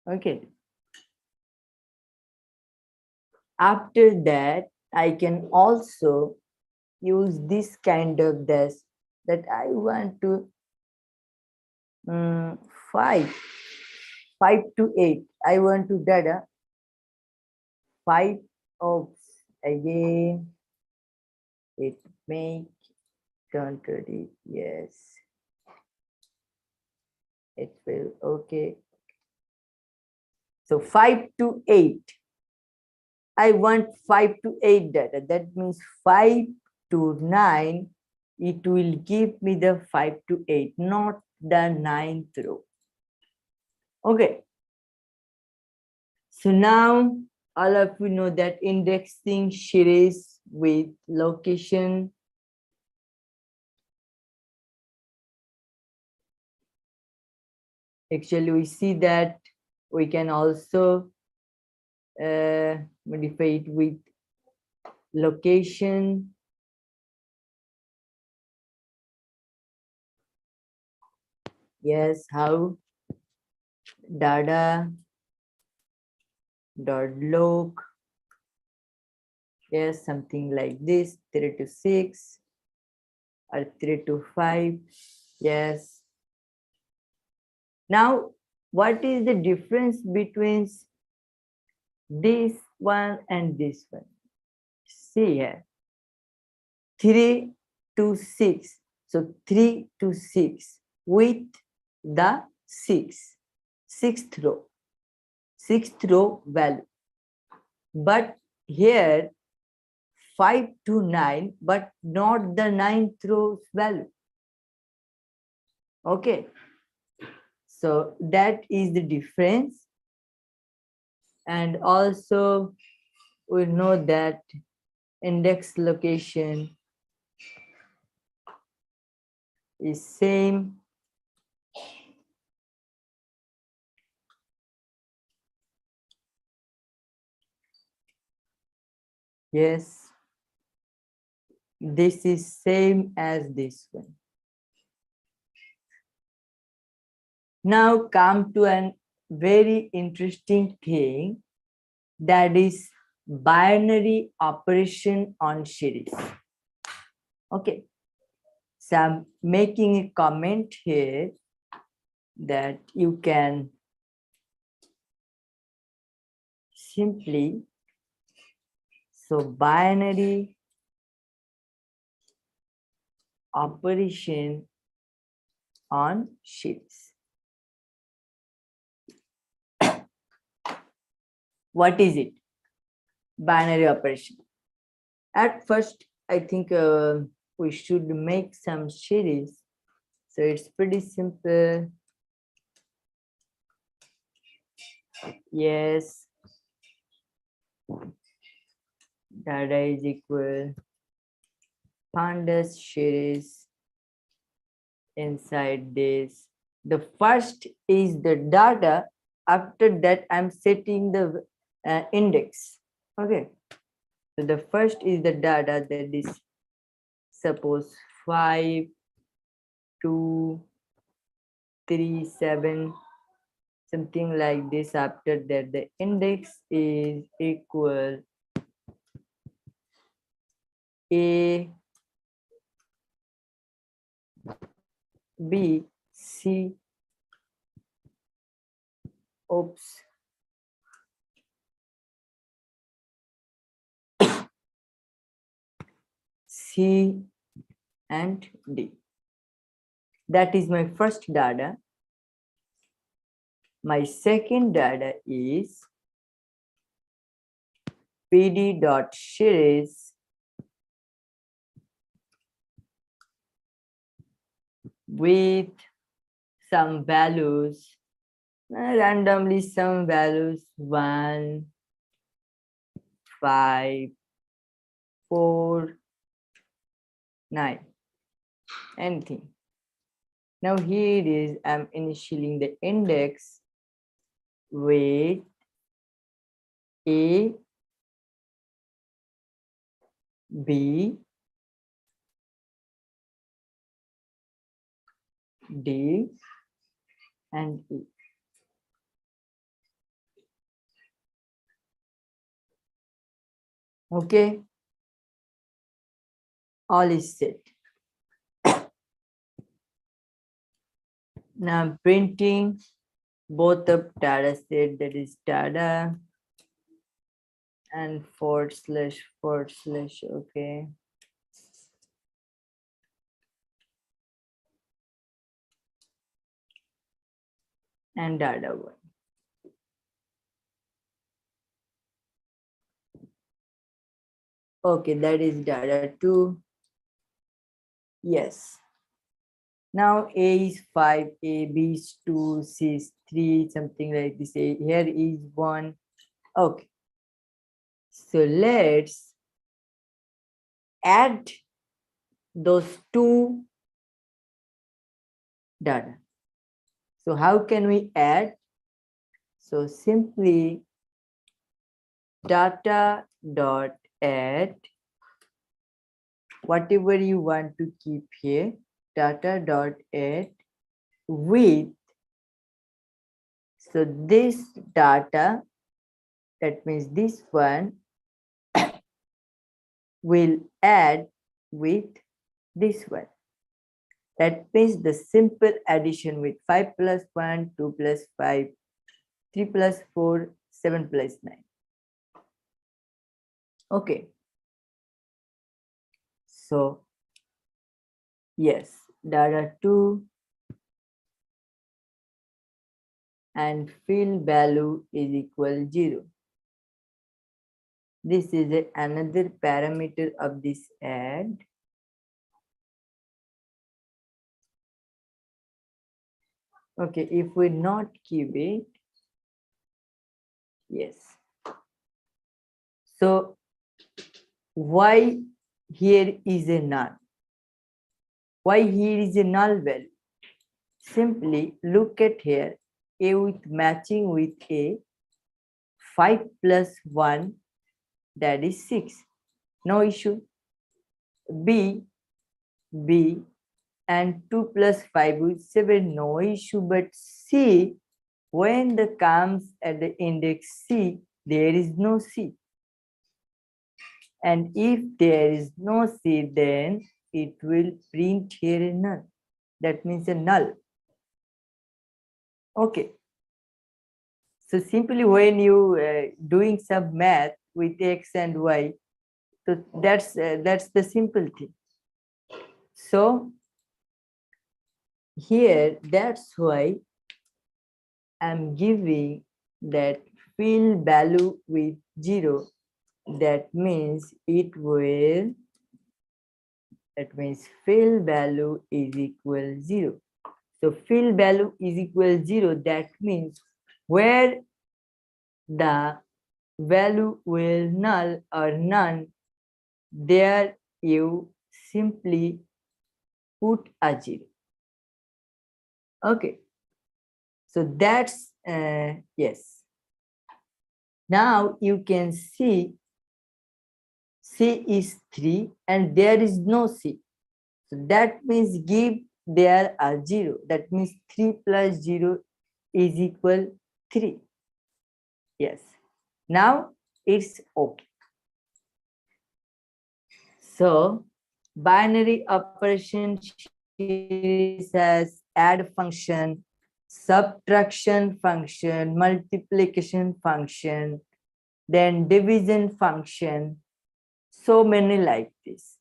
Okay. After that, I can also use this kind of dash that I want to 5 to 8. I want to data 5 of again. It make 20. Yes, it will. Okay. So 5 to 8. I want 5 to 8 data. That means 5 to 9. It will give me the 5 to 8, not the 9th row. Okay. So now all of you know that indexing series with location. Actually, we see that we can also modify it with location. Yes, how? Data dot log. Yes, something like this, 3 to 6 or 3 to 5. Yes. Now, what is the difference between this one and this one? See here, 3 to 6. So 3 to 6 with the sixth row value. But here 5 to 9, but not the 9th row value. Okay. So that is the difference. And also we know that index location is same. Yes, this is same as this one. Now come to an very interesting thing, that is binary operation on series. Okay, so I'm making a comment here that you can simply, so binary operation on series. What is it? Binary operation. At first, I think we should make some series. So it's pretty simple. Yes. Data is equal pandas series inside this. The first is the data. After that, I'm setting the index. Okay. So the first is the data, that is suppose 5, 2, 3, 7, something like this. After that, the index is equal A, B, C. Oops. C and D. That is my first data. My second data is pd.series with some values, randomly some values, 1, 5, 4, 9, anything. Now here it is, I'm initialing the index with A, B, D, and E. Okay, all is set. Now I'm printing both of data set, that is data and // okay. And data 1. Okay, that is data 2. Yes. Now A is 5, A, B is 2, C is 3, something like this. A, here is 1. Okay. So let's add those two data. So how can we add? So simply data dot add whatever you want to keep here, data dot add with, so this data, that means this one will add with this one. That means the simple addition with 5 plus 1, 2 plus 5, 3 plus 4, 7 plus 9. Okay. So yes, data2 and field value is equal 0. This is another parameter of this add. Okay, if we not keep it, yes. So why here is a null? Why here is a null value? Simply look at here, A with matching with A, 5 plus 1, that is 6. No issue. B, and 2 plus 5 with 7, no issue. But C, when the comes at the index C, there is no C. And if there is no C, then it will print here a null. That means a null. Okay. So simply when you doing some math with X and Y, so that's the simple thing. So here, that's why I'm giving that field value with 0. That means field value is equal 0. So field value is equal 0. That means where the value will null or none, there you simply put a 0. Okay. So that's yes. Now you can see C is 3 and there is no C. So that means give there a 0. That means 3 plus 0 is equal 3. Yes. Now it's okay. So binary operation series has add function, subtraction function, multiplication function, then division function, so many like this.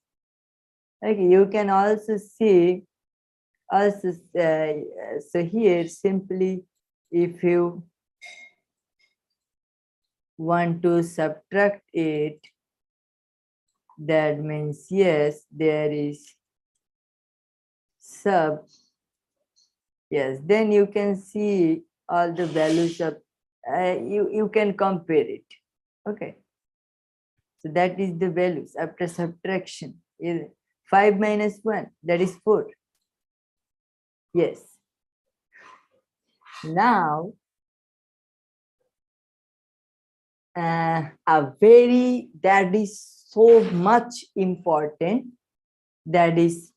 Okay, you can also see so here simply if you want to subtract it, that means yes, there is sub. Yes, then you can see all the values of you can compare it. Okay, so that is the values after subtraction. 5 minus 1, that is 4. Yes. Now that is so much important, that is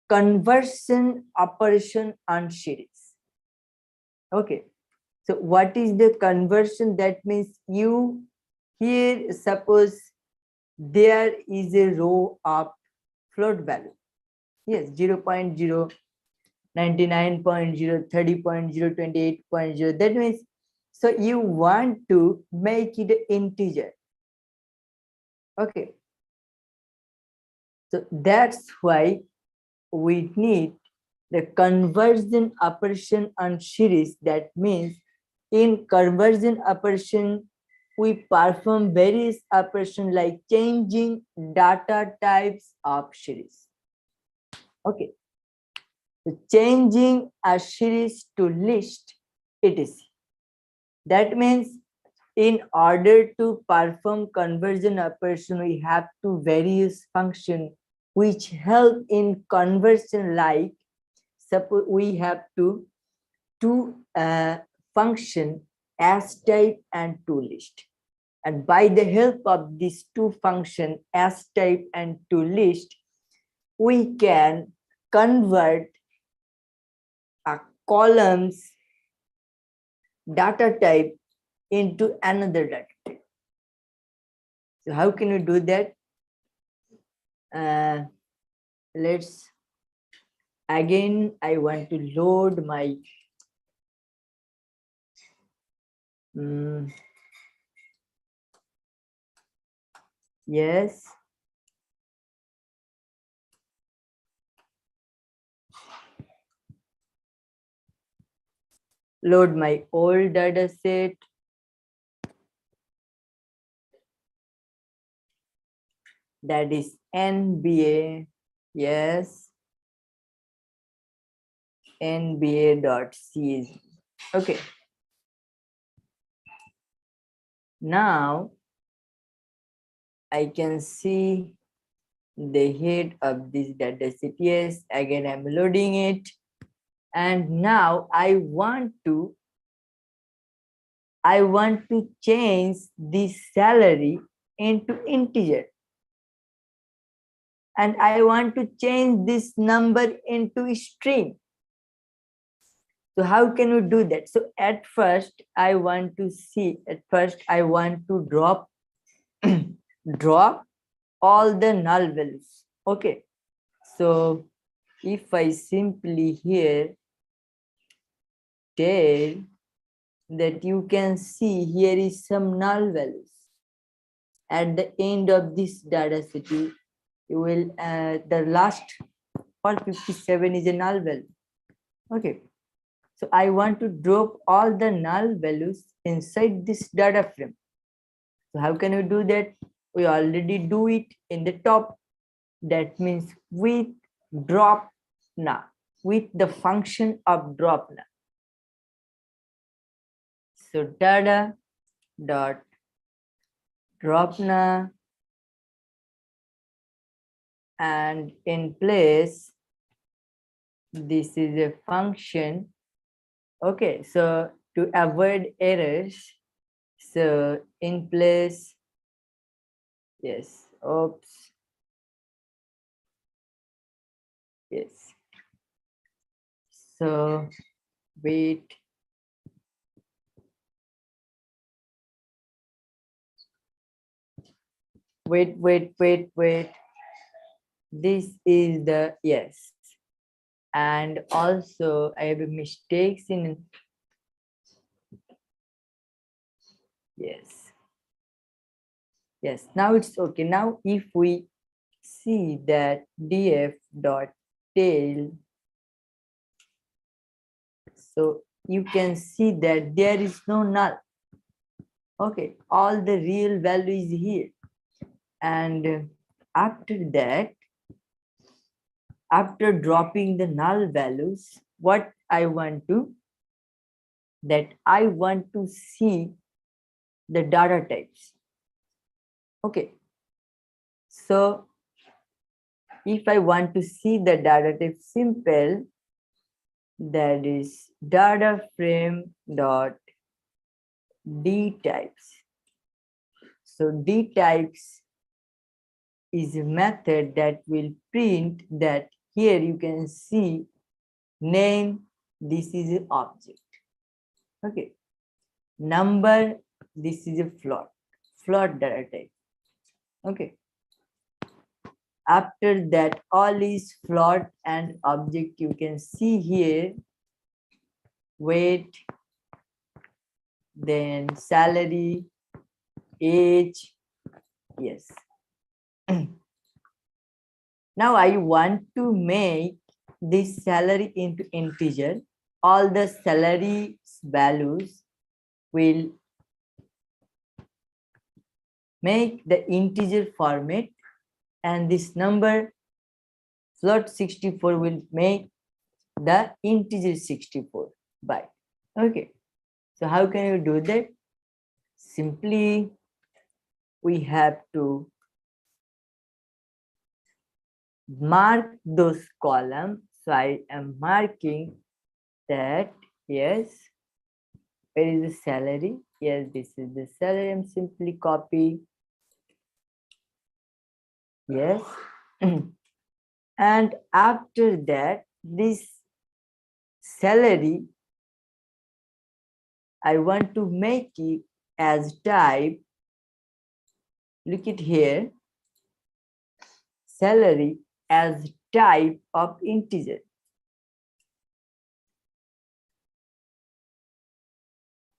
conversion operation on series. Okay, so what is the conversion? That means you here suppose there is a row of float value, yes, 0.0, 99.0, 30.0, 28.0. that means so you want to make it integer. Okay, so that's why we need the conversion operation on series. That means in conversion operation we perform various operations like changing data types of series. Okay, so changing a series to list, etc. That means in order to perform conversion operation, we have to various function which help in conversion. Like suppose we have two function as type and toList, and by the help of these two function as type and toList, we can convert a columns data type into another data type. So how can you do that? Let's again, I want to load my yes, load my old data set. That is NBA. Yes. NBA.csv. Okay. Now I can see the head of this data set. Yes, again I'm loading it. And now I want to change this salary into integer. And I want to change this number into a string. So how can we do that? So at first I want to drop drop all the null values. Okay. So if I simply here tell that you can see here is some null values at the end of this data set, you will the last 457 is a null value. Okay. So I want to drop all the null values inside this data frame. So how can we do that? We already do it in the top. That means with drop now, with the function of drop now. So data dot drop now, and in place this is a function. Okay, so to avoid errors, so in place, yes, oops, yes. So wait, this is the yes. And also I have mistakes in, yes, yes, now it's okay. Now if we see that df dot tail, so you can see that there is no null. Okay, all the real value is here. And after that, after dropping the null values, what I want to see the data types. Okay, so if I want to see the data type, simple, that is data frame dot d types. So d types is a method that will print that here you can see name, this is an object. Okay, number, this is a float data type. Okay, after that all is float and object. You can see here weight, then salary, age. Yes. Now I want to make this salary into integer. All the salary values will make the integer format, and this number float 64 will make the integer 64 byte. Okay, so how can you do that? Simply we have to mark those columns. So I am marking that, yes, where is the salary? Yes, this is the salary. I'm simply copy. Yes. And after that, this salary, I want to make it as type. Look it here. Salary as type of integer.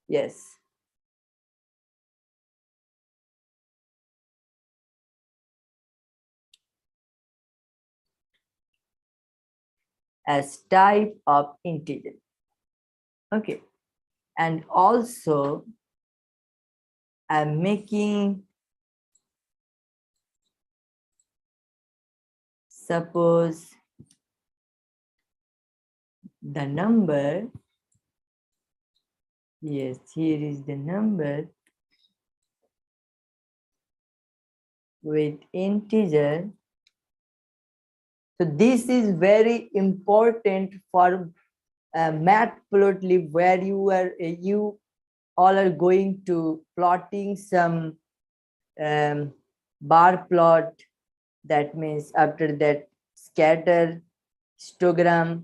Yes. As type of integer. Okay. And also I'm making, suppose the number, yes, here is the number with integer. So this is very important for matplotlib, where you all are going to plotting some bar plot. That means after that scatter histogram.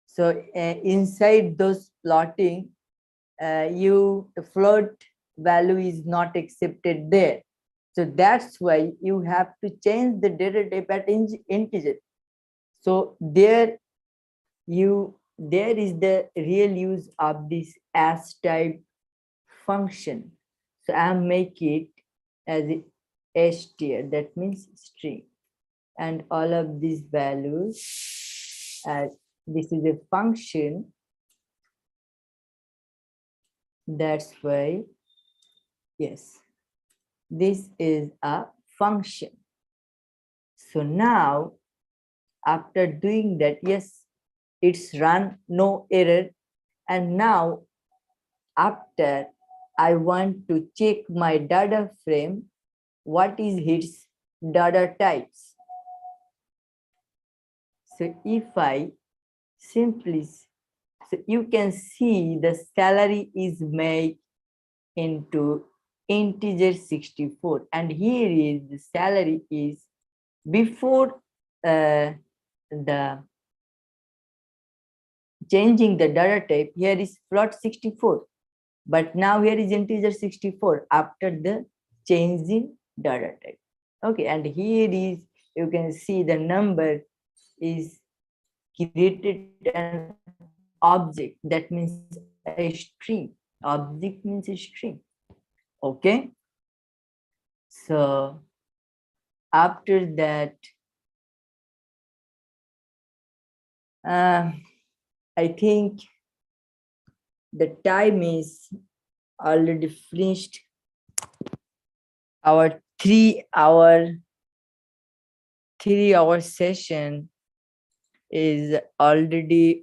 So inside those plotting, the float value is not accepted there. So that's why you have to change the data type at integer. So there is the real use of this as type function. So I make it as str, that means string, and all of these values as this is a function. That's why, yes, this is a function. So now after doing that, yes, it's run, no error. And now after I want to check my data frame, what is its data types. So if I simply, so you can see the salary is made into integer 64, and here is the salary is before the changing the data type. Here is float 64, but now here is integer 64 after the changing data type. Okay, and here is, you can see the number is created an object, that means a string. Object means a string. Okay, so after that I think the time is already finished. Our 3 hour session is already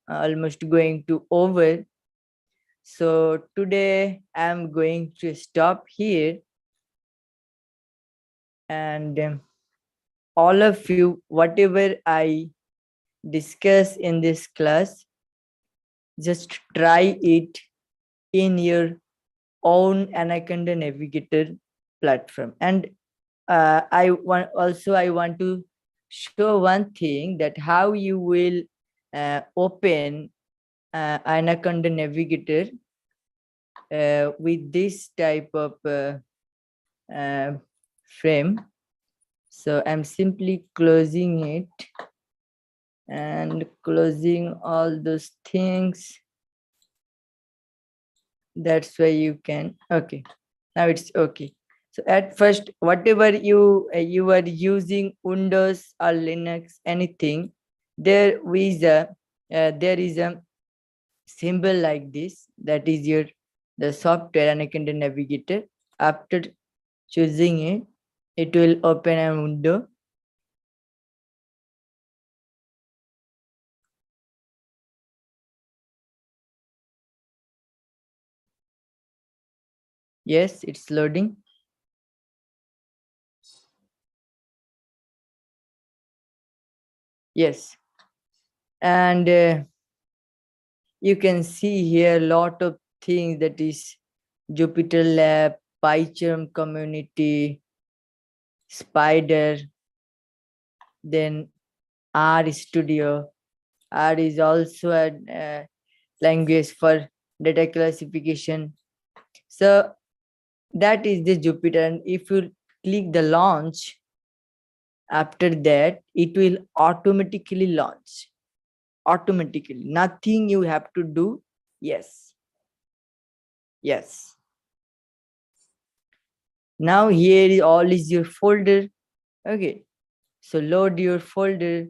almost going to over. So today I'm going to stop here, and all of you, whatever I discuss in this class, just try it in your own Anaconda Navigator platform. And I want to show one thing, that how you will open Anaconda Navigator with this type of frame. So I'm simply closing it and closing all those things. That's why you can, okay, now it's okay. So at first, whatever you are using Windows or Linux, anything, there is a symbol like this, that is the software Anaconda Navigator. After choosing it, it will open a window. Yes, it's loading. Yes, and you can see here a lot of things, that is Jupyter Lab, PyCharm community, Spider, then R Studio. R is also a language for data classification. So that is the Jupyter, and if you click the launch, after that it will automatically launch. Automatically, nothing you have to do. Yes, yes. Now here is all is your folder. Okay, so load your folder,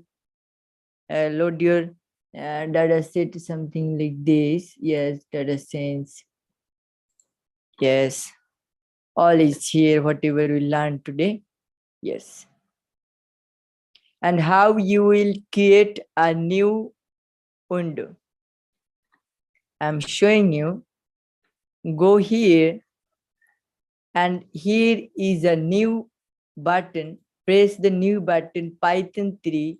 load your data set something like this. Yes, data science. Yes, all is here, whatever we learned today. Yes. And how you will create a new window. I'm showing you. Go here, and here is a new button. Press the new button, Python 3.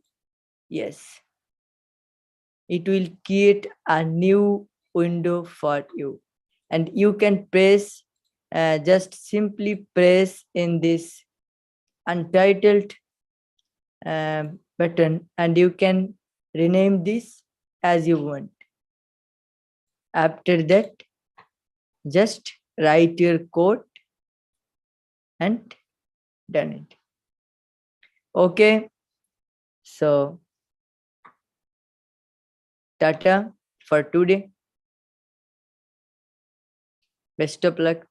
Yes. It will create a new window for you. And you can press, just simply press in this Untitled button, and you can rename this as you want. After that, just write your code and done it. Okay, so tata for today. Best of luck.